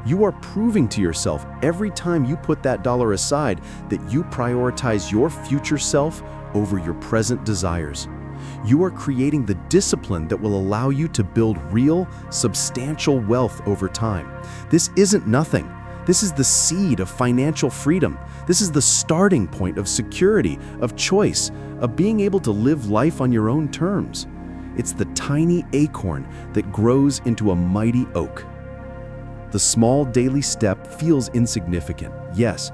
You are proving to yourself every time you put that dollar aside that you prioritize your future self over your present desires. You are creating the discipline that will allow you to build real, substantial wealth over time. This isn't nothing. This is the seed of financial freedom. This is the starting point of security, of choice, of being able to live life on your own terms. It's the tiny acorn that grows into a mighty oak. The small daily step feels insignificant, yes,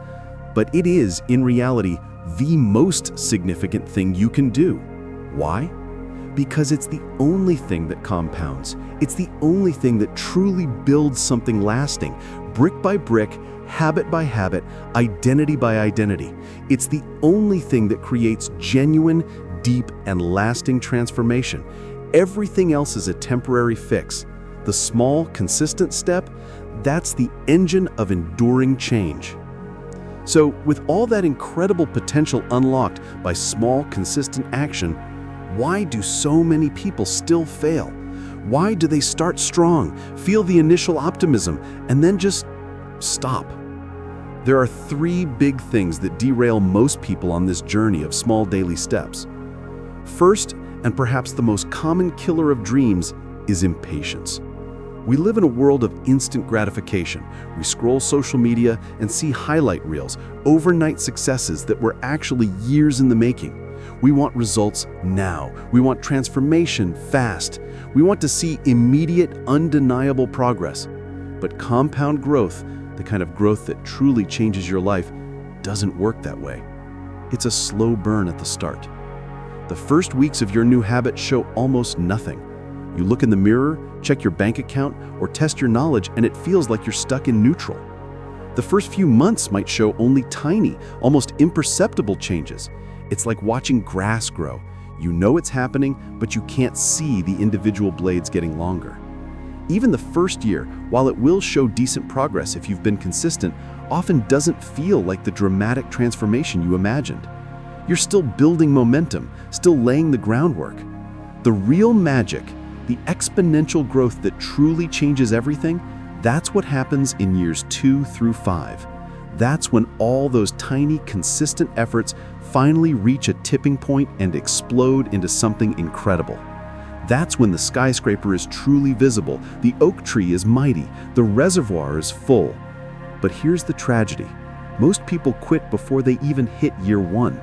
but it is, in reality, the most significant thing you can do. Why? Because it's the only thing that compounds. It's the only thing that truly builds something lasting, brick by brick, habit by habit, identity by identity. It's the only thing that creates genuine, deep, and lasting transformation. Everything else is a temporary fix. The small, consistent step, that's the engine of enduring change. So, with all that incredible potential unlocked by small, consistent action, why do so many people still fail? Why do they start strong, feel the initial optimism, and then just stop? There are 3 big things that derail most people on this journey of small daily steps. First, and perhaps the most common killer of dreams, is impatience. We live in a world of instant gratification. We scroll social media and see highlight reels, overnight successes that were actually years in the making. We want results now. We want transformation fast. We want to see immediate, undeniable progress. But compound growth, the kind of growth that truly changes your life, doesn't work that way. It's a slow burn at the start. The first weeks of your new habit show almost nothing. You look in the mirror, check your bank account, or test your knowledge, and it feels like you're stuck in neutral. The first few months might show only tiny, almost imperceptible changes. It's like watching grass grow. You know it's happening, but you can't see the individual blades getting longer. Even the first year, while it will show decent progress if you've been consistent, often doesn't feel like the dramatic transformation you imagined. You're still building momentum, still laying the groundwork. The real magic, the exponential growth that truly changes everything, that's what happens in years 2 through 5. That's when all those tiny, consistent efforts finally reach a tipping point and explode into something incredible. That's when the skyscraper is truly visible, the oak tree is mighty, the reservoir is full. But here's the tragedy. Most people quit before they even hit year 1.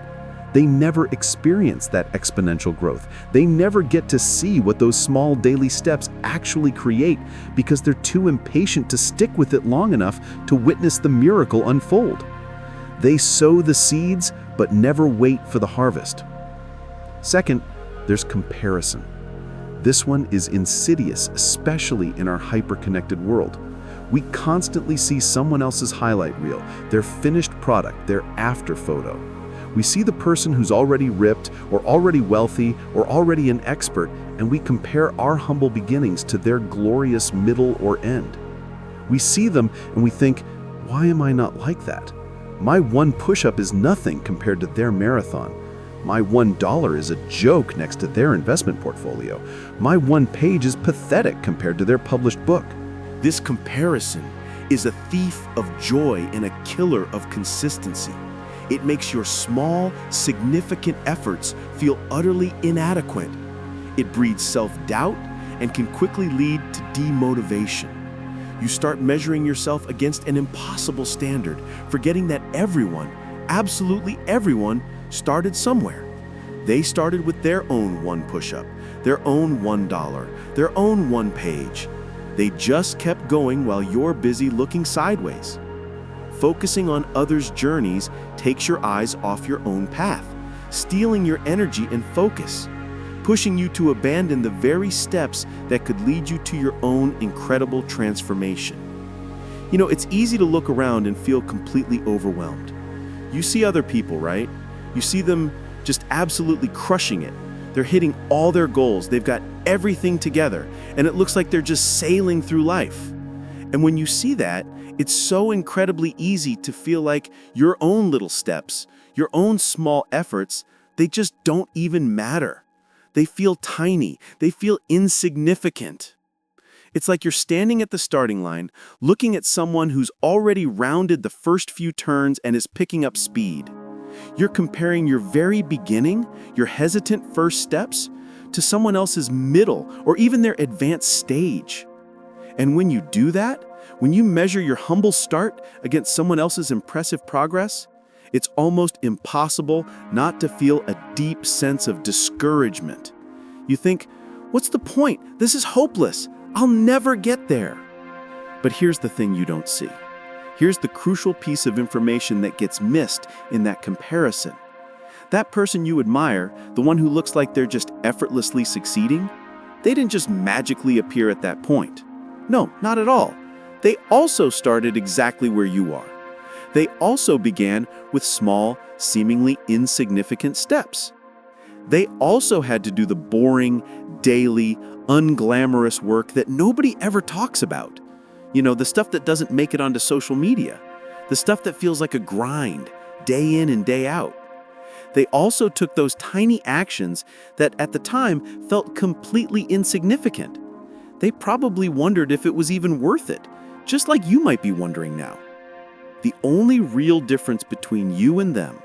They never experience that exponential growth. They never get to see what those small daily steps actually create because they're too impatient to stick with it long enough to witness the miracle unfold. They sow the seeds, but never wait for the harvest. Second, there's comparison. This one is insidious, especially in our hyper-connected world. We constantly see someone else's highlight reel, their finished product, their after photo. We see the person who's already ripped, or already wealthy, or already an expert, and we compare our humble beginnings to their glorious middle or end. We see them and we think, why am I not like that? My one push-up is nothing compared to their marathon. My $1 is a joke next to their investment portfolio. My one page is pathetic compared to their published book. This comparison is a thief of joy and a killer of consistency. It makes your small, significant efforts feel utterly inadequate. It breeds self-doubt and can quickly lead to demotivation. You start measuring yourself against an impossible standard, forgetting that everyone, absolutely everyone, started somewhere. They started with their own one push-up, their own $1, their own one page. They just kept going while you're busy looking sideways. Focusing on others' journeys takes your eyes off your own path, stealing your energy and focus, pushing you to abandon the very steps that could lead you to your own incredible transformation. You know, it's easy to look around and feel completely overwhelmed. You see other people, right? You see them just absolutely crushing it. They're hitting all their goals. They've got everything together, and it looks like they're just sailing through life. And when you see that, it's so incredibly easy to feel like your own little steps, your own small efforts, they just don't even matter. They feel tiny. They feel insignificant. It's like you're standing at the starting line, looking at someone who's already rounded the first few turns and is picking up speed. You're comparing your very beginning, your hesitant first steps, to someone else's middle or even their advanced stage. And when you do that, when you measure your humble start against someone else's impressive progress, it's almost impossible not to feel a deep sense of discouragement. You think, what's the point? This is hopeless. I'll never get there. But here's the thing you don't see. Here's the crucial piece of information that gets missed in that comparison. That person you admire, the one who looks like they're just effortlessly succeeding, they didn't just magically appear at that point. No, not at all. They also started exactly where you are. They also began with small, seemingly insignificant steps. They also had to do the boring, daily, unglamorous work that nobody ever talks about. You know, the stuff that doesn't make it onto social media. The stuff that feels like a grind, day in and day out. They also took those tiny actions that at the time felt completely insignificant. They probably wondered if it was even worth it, just like you might be wondering now. The only real difference between you and them,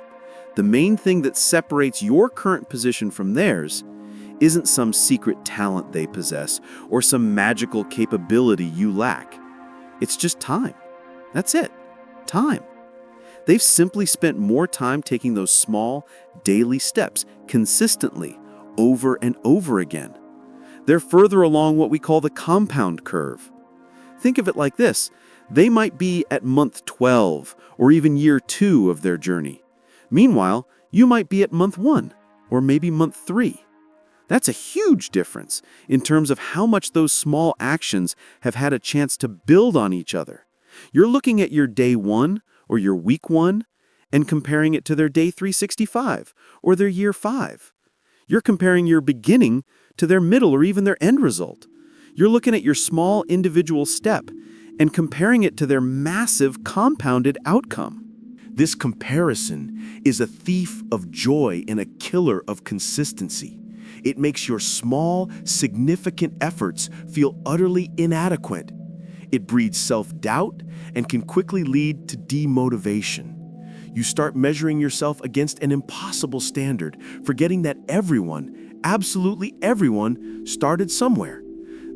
the main thing that separates your current position from theirs, isn't some secret talent they possess or some magical capability you lack. It's just time. That's it. Time. They've simply spent more time taking those small, daily steps consistently, over and over again. They're further along what we call the compound curve. Think of it like this. They might be at month 12 or even year 2 of their journey. Meanwhile, you might be at month 1 or maybe month 3. That's a huge difference in terms of how much those small actions have had a chance to build on each other. You're looking at your day 1 or your week 1 and comparing it to their day 365 or their year 5. You're comparing your beginning to their middle or even their end result. You're looking at your small individual step and comparing it to their massive compounded outcome. This comparison is a thief of joy and a killer of consistency. It makes your small, significant efforts feel utterly inadequate. It breeds self-doubt and can quickly lead to demotivation. You start measuring yourself against an impossible standard, forgetting that everyone, absolutely everyone, started somewhere.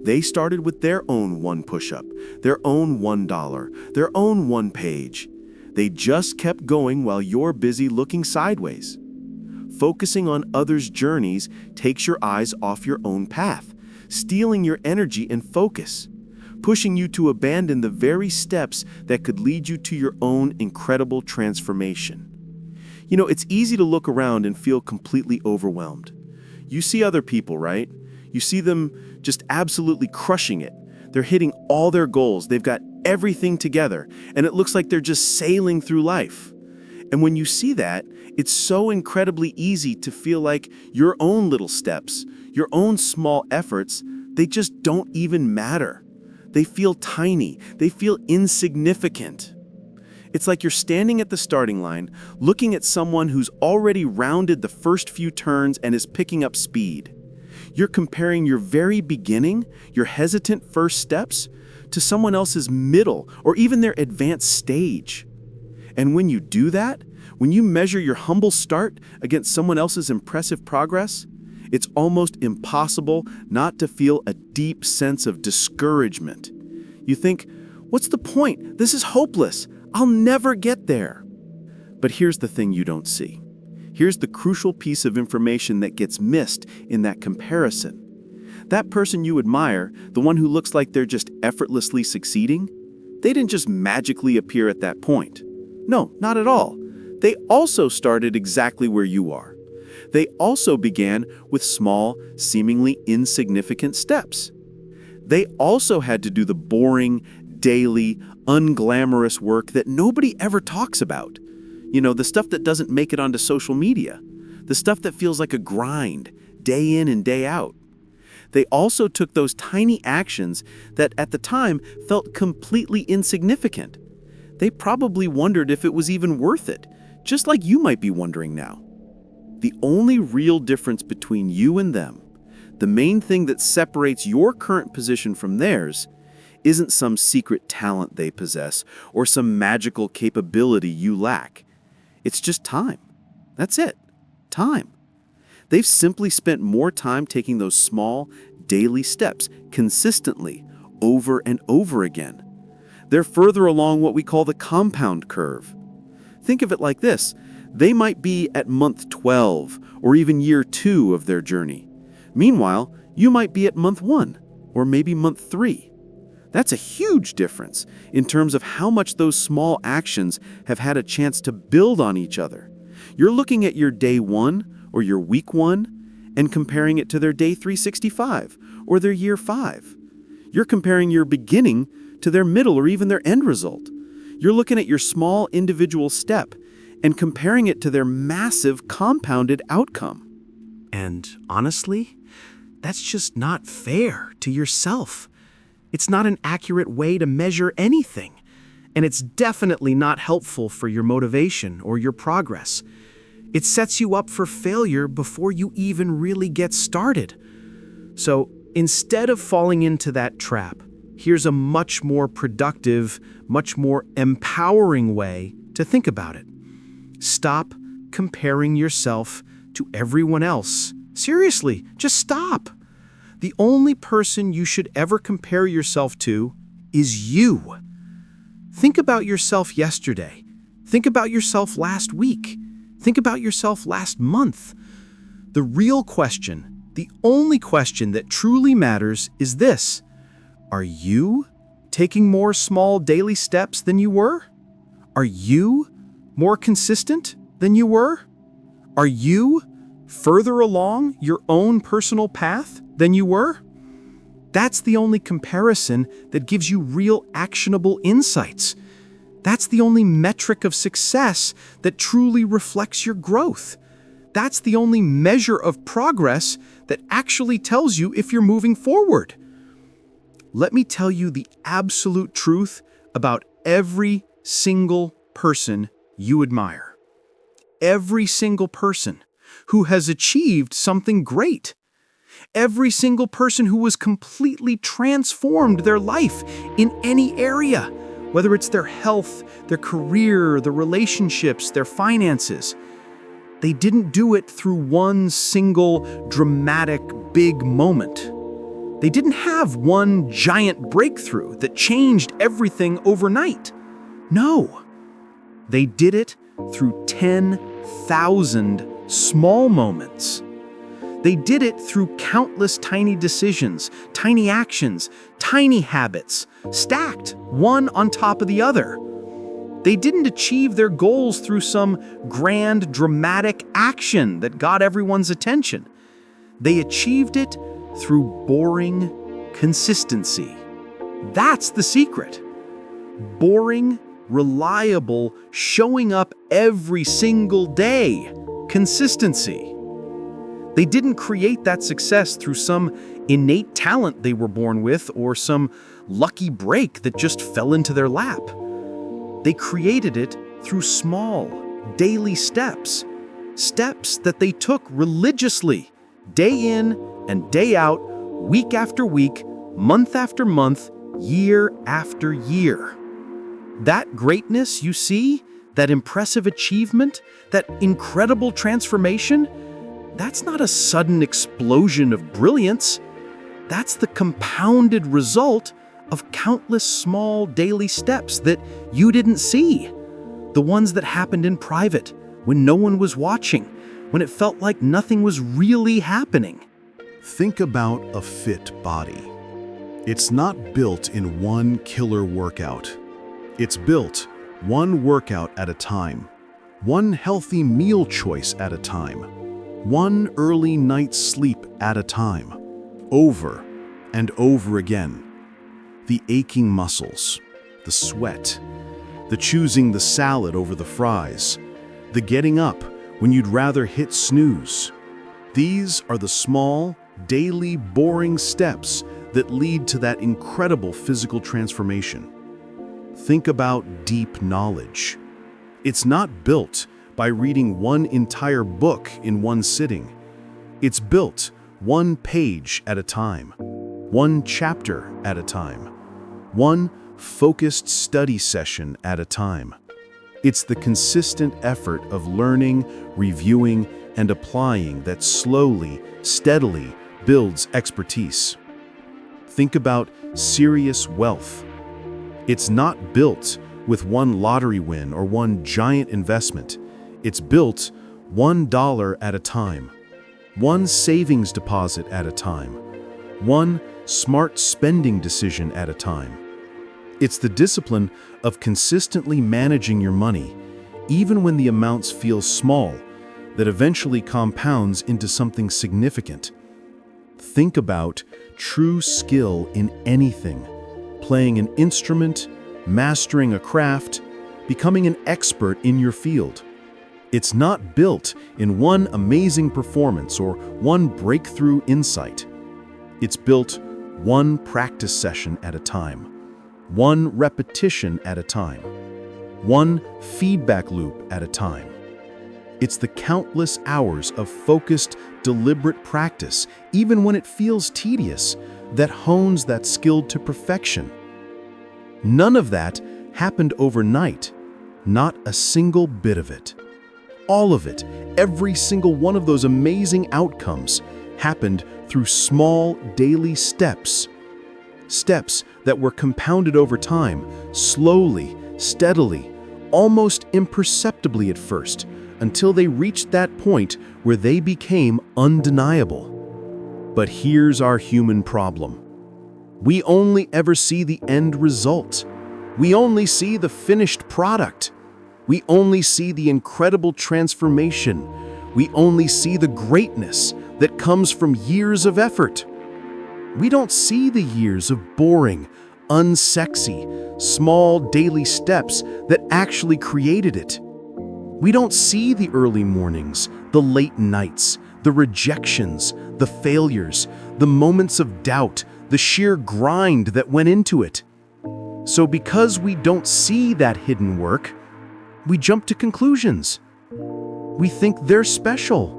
They started with their own one push-up, their own $1, their own one page. They just kept going while you're busy looking sideways. Focusing on others' journeys takes your eyes off your own path, stealing your energy and focus, pushing you to abandon the very steps that could lead you to your own incredible transformation. You know, it's easy to look around and feel completely overwhelmed. You see other people, right? You see them just absolutely crushing it. They're hitting all their goals. They've got everything together, and it looks like they're just sailing through life. And when you see that, it's so incredibly easy to feel like your own little steps, your own small efforts, they just don't even matter. They feel tiny. They feel insignificant. It's like you're standing at the starting line, looking at someone who's already rounded the first few turns and is picking up speed. You're comparing your very beginning, your hesitant first steps, to someone else's middle or even their advanced stage. And when you do that, when you measure your humble start against someone else's impressive progress, it's almost impossible not to feel a deep sense of discouragement. You think, what's the point? This is hopeless. I'll never get there. But here's the thing you don't see. Here's the crucial piece of information that gets missed in that comparison. That person you admire, the one who looks like they're just effortlessly succeeding, they didn't just magically appear at that point. No, not at all. They also started exactly where you are. They also began with small, seemingly insignificant steps. They also had to do the boring, daily, unglamorous work that nobody ever talks about. You know, the stuff that doesn't make it onto social media. The stuff that feels like a grind, day in and day out. They also took those tiny actions that at the time felt completely insignificant. They probably wondered if it was even worth it, just like you might be wondering now. The only real difference between you and them, the main thing that separates your current position from theirs, isn't some secret talent they possess or some magical capability you lack. It's just time. That's it. Time. They've simply spent more time taking those small, daily steps consistently, over and over again. They're further along what we call the compound curve. Think of it like this. They might be at month 12 or even year 2 of their journey. Meanwhile, you might be at month 1 or maybe month 3. That's a huge difference in terms of how much those small actions have had a chance to build on each other. You're looking at your day 1 or your week 1 and comparing it to their day 365 or their year 5. You're comparing your beginning to their middle or even their end result. You're looking at your small individual step and comparing it to their massive compounded outcome. And honestly, that's just not fair to yourself. It's not an accurate way to measure anything, and it's definitely not helpful for your motivation or your progress. It sets you up for failure before you even really get started. So instead of falling into that trap, here's a much more productive, much more empowering way to think about it. Stop comparing yourself to everyone else. Seriously, just stop. The only person you should ever compare yourself to is you. Think about yourself yesterday. Think about yourself last week. Think about yourself last month. The real question, the only question that truly matters is this: are you taking more small daily steps than you were? Are you more consistent than you were? Are you further along your own personal path than you were? That's the only comparison that gives you real actionable insights. That's the only metric of success that truly reflects your growth. That's the only measure of progress that actually tells you if you're moving forward. Let me tell you the absolute truth about every single person you admire. Every single person who has achieved something great. Every single person who has completely transformed their life in any area, whether it's their health, their career, their relationships, their finances. They didn't do it through one single dramatic big moment. They didn't have one giant breakthrough that changed everything overnight. No, they did it through 10,000 small moments. They did it through countless tiny decisions, tiny actions, tiny habits, stacked one on top of the other. They didn't achieve their goals through some grand, dramatic action that got everyone's attention. They achieved it through boring consistency. That's the secret. Boring, reliable, showing up every single day. Consistency. They didn't create that success through some innate talent they were born with or some lucky break that just fell into their lap. They created it through small, daily steps. Steps that they took religiously, day in and day out, week after week, month after month, year after year. That greatness you see, that impressive achievement, that incredible transformation, that's not a sudden explosion of brilliance. That's the compounded result of countless small daily steps that you didn't see. The ones that happened in private, when no one was watching, when it felt like nothing was really happening. Think about a fit body. It's not built in one killer workout. It's built one workout at a time, one healthy meal choice at a time, one early night's sleep at a time, over and over again. The aching muscles, the sweat, the choosing the salad over the fries, the getting up when you'd rather hit snooze. These are the small, daily, boring steps that lead to that incredible physical transformation. Think about deep knowledge. It's not built by reading one entire book in one sitting. It's built one page at a time, one chapter at a time, one focused study session at a time. It's the consistent effort of learning, reviewing, and applying that slowly, steadily builds expertise. Think about serious wealth. It's not built with one lottery win or one giant investment. It's built $1 at a time, one savings deposit at a time, one smart spending decision at a time. It's the discipline of consistently managing your money, even when the amounts feel small, that eventually compounds into something significant. Think about true skill in anything: playing an instrument, mastering a craft, becoming an expert in your field. It's not built in one amazing performance or one breakthrough insight. It's built one practice session at a time, one repetition at a time, one feedback loop at a time. It's the countless hours of focused, deliberate practice, even when it feels tedious, that hones that skill to perfection. None of that happened overnight, not a single bit of it. All of it, every single one of those amazing outcomes, happened through small daily steps. Steps that were compounded over time, slowly, steadily, almost imperceptibly at first, until they reached that point where they became undeniable. But here's our human problem. We only ever see the end result. We only see the finished product. We only see the incredible transformation. We only see the greatness that comes from years of effort. We don't see the years of boring, unsexy, small daily steps that actually created it. We don't see the early mornings, the late nights, the rejections, the failures, the moments of doubt, the sheer grind that went into it. So because we don't see that hidden work, we jump to conclusions. We think they're special.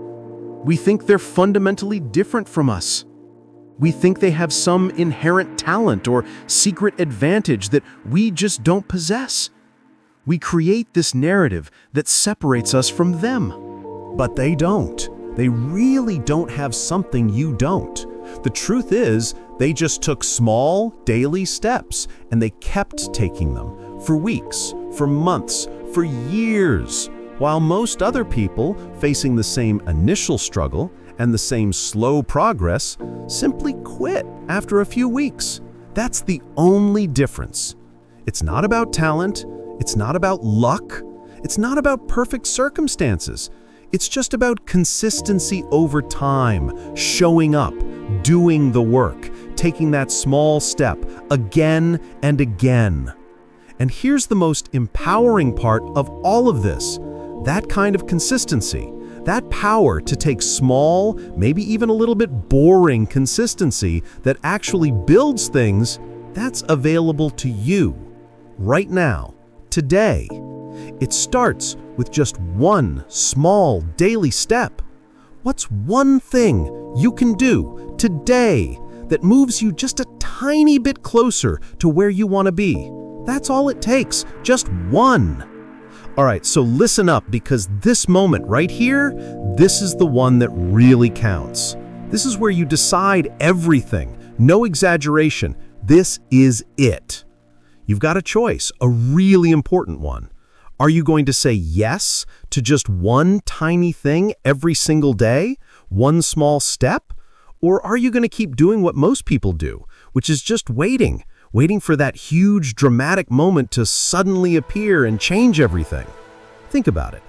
We think they're fundamentally different from us. We think they have some inherent talent or secret advantage that we just don't possess. We create this narrative that separates us from them. But they don't. They really don't have something you don't. The truth is, they just took small, daily steps, and they kept taking them for weeks, for months, for years, while most other people facing the same initial struggle and the same slow progress simply quit after a few weeks. That's the only difference. It's not about talent. It's not about luck. It's not about perfect circumstances. It's just about consistency over time, showing up, doing the work, taking that small step again and again. And here's the most empowering part of all of this, that kind of consistency, that power to take small, maybe even a little bit boring consistency that actually builds things, that's available to you right now, today. It starts with just one small daily step. What's one thing you can do today that moves you just a tiny bit closer to where you want to be? That's all it takes, just one. All right, so listen up, because this moment right here, this is the one that really counts. This is where you decide everything, no exaggeration. This is it. You've got a choice, a really important one. Are you going to say yes to just one tiny thing every single day, one small step? Or are you going to keep doing what most people do, which is just waiting for that huge dramatic moment to suddenly appear and change everything? Think about it.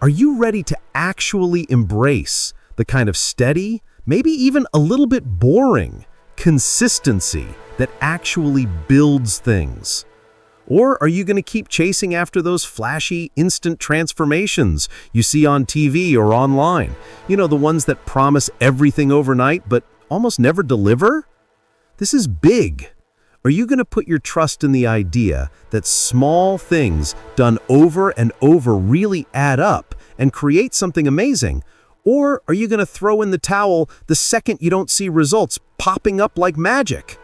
Are you ready to actually embrace the kind of steady, maybe even a little bit boring consistency that actually builds things? Or are you going to keep chasing after those flashy, instant transformations you see on TV or online? You know, the ones that promise everything overnight but almost never deliver? This is big. Are you going to put your trust in the idea that small things done over and over really add up and create something amazing? Or are you going to throw in the towel the second you don't see results popping up like magic?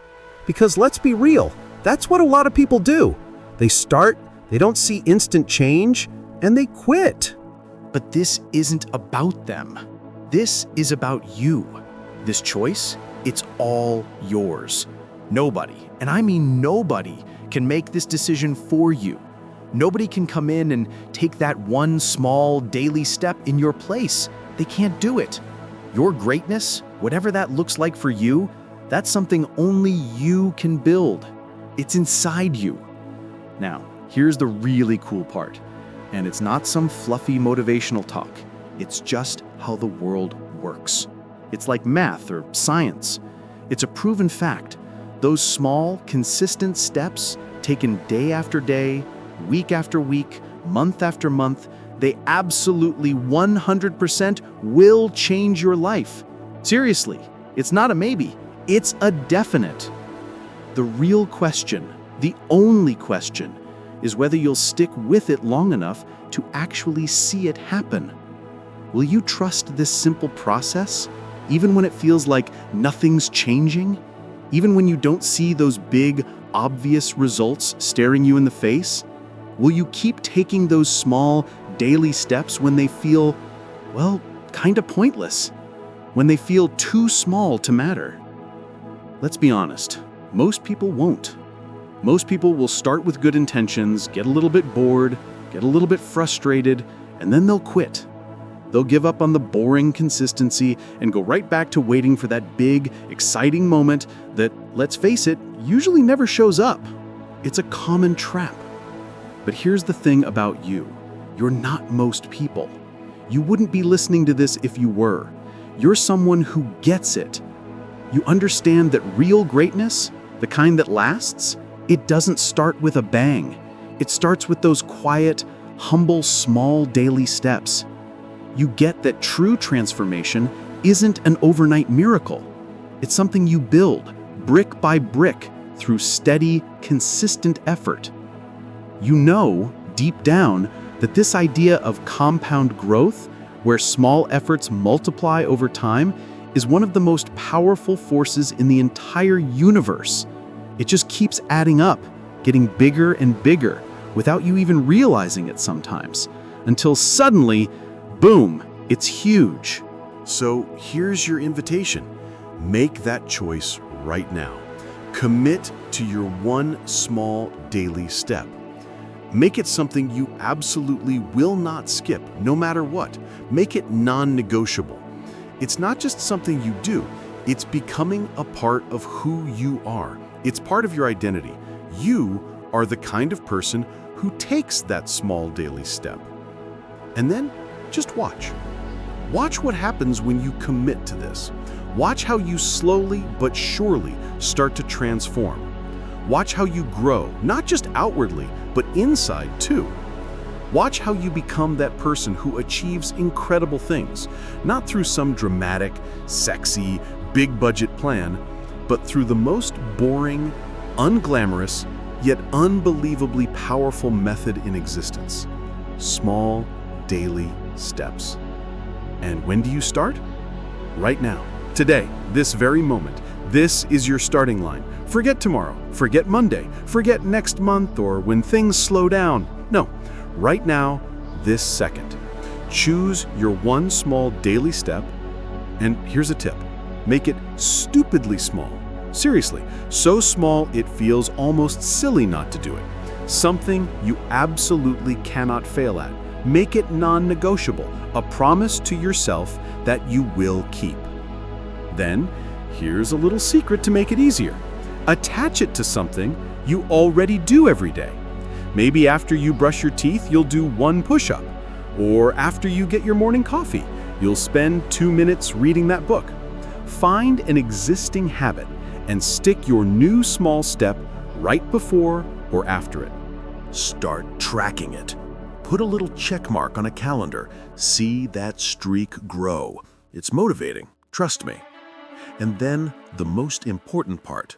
Because let's be real, that's what a lot of people do. They start, they don't see instant change, and they quit. But this isn't about them. This is about you. This choice, it's all yours. Nobody, and I mean nobody, can make this decision for you. Nobody can come in and take that one small daily step in your place. They can't do it. Your greatness, whatever that looks like for you, that's something only you can build. It's inside you. Now, here's the really cool part. And it's not some fluffy motivational talk. It's just how the world works. It's like math or science. It's a proven fact. Those small, consistent steps, taken day after day, week after week, month after month, they absolutely 100% will change your life. Seriously, it's not a maybe, it's a definite. The real question, the only question, is whether you'll stick with it long enough to actually see it happen. Will you trust this simple process, even when it feels like nothing's changing? Even when you don't see those big, obvious results staring you in the face? Will you keep taking those small, daily steps when they feel, well, kind of pointless? When they feel too small to matter? Let's be honest, most people won't. Most people will start with good intentions, get a little bit bored, get a little bit frustrated, and then they'll quit. They'll give up on the boring consistency and go right back to waiting for that big, exciting moment that, let's face it, usually never shows up. It's a common trap. But here's the thing about you. You're not most people. You wouldn't be listening to this if you were. You're someone who gets it. You understand that real greatness, the kind that lasts, it doesn't start with a bang. It starts with those quiet, humble, small daily steps. You get that true transformation isn't an overnight miracle. It's something you build, brick by brick, through steady, consistent effort. You know, deep down, that this idea of compound growth, where small efforts multiply over time, is one of the most powerful forces in the entire universe. It just keeps adding up, getting bigger and bigger, without you even realizing it sometimes, until suddenly, boom, it's huge. So here's your invitation. Make that choice right now. Commit to your one small daily step. Make it something you absolutely will not skip, no matter what. Make it non-negotiable. It's not just something you do, it's becoming a part of who you are. It's part of your identity. You are the kind of person who takes that small daily step. And then just watch. Watch what happens when you commit to this. Watch how you slowly but surely start to transform. Watch how you grow, not just outwardly, but inside too. Watch how you become that person who achieves incredible things, not through some dramatic, sexy, big-budget plan, but through the most boring, unglamorous, yet unbelievably powerful method in existence: small, daily steps. And when do you start? Right now. Today, this very moment. This is your starting line. Forget tomorrow, forget Monday, forget next month or when things slow down. No, right now, this second. Choose your one small daily step, and here's a tip. Make it stupidly small. Seriously, so small it feels almost silly not to do it. Something you absolutely cannot fail at. Make it non-negotiable, a promise to yourself that you will keep. Then, here's a little secret to make it easier. Attach it to something you already do every day. Maybe after you brush your teeth, you'll do one push-up. Or after you get your morning coffee, you'll spend 2 minutes reading that book. Find an existing habit and stick your new small step right before or after it. Start tracking it. Put a little check mark on a calendar. See that streak grow. It's motivating, trust me. And then the most important part.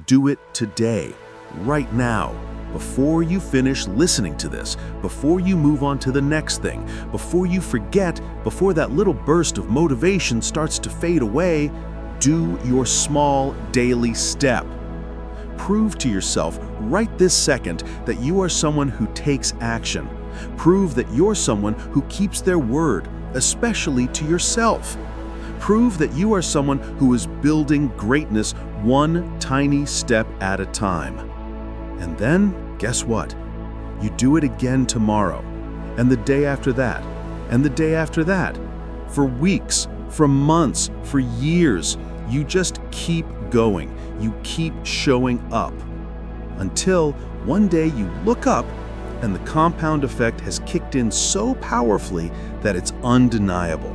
Do it today, right now, before you finish listening to this, before you move on to the next thing, before you forget, before that little burst of motivation starts to fade away. Do your small daily step. Prove to yourself right this second that you are someone who takes action. Prove that you're someone who keeps their word, especially to yourself. Prove that you are someone who is building greatness one tiny step at a time. And then, guess what? You do it again tomorrow, and the day after that, and the day after that. For weeks, for months, for years, you just keep going. You keep showing up. Until one day you look up and the compound effect has kicked in so powerfully that it's undeniable.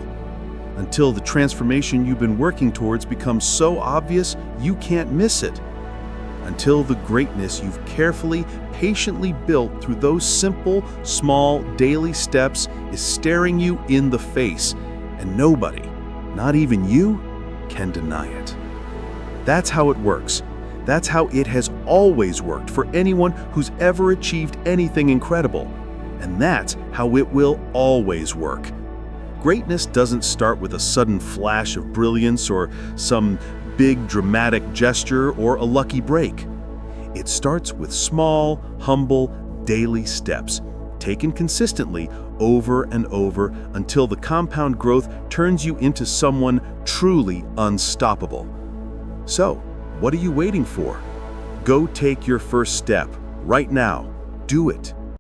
Until the transformation you've been working towards becomes so obvious you can't miss it. Until the greatness you've carefully, patiently built through those simple, small, daily steps is staring you in the face, and nobody, not even you, can deny it. That's how it works. That's how it has always worked for anyone who's ever achieved anything incredible. And that's how it will always work. Greatness doesn't start with a sudden flash of brilliance or some big dramatic gesture or a lucky break. It starts with small, humble, daily steps, taken consistently over and over until the compound growth turns you into someone truly unstoppable. So, what are you waiting for? Go take your first step right now. Do it.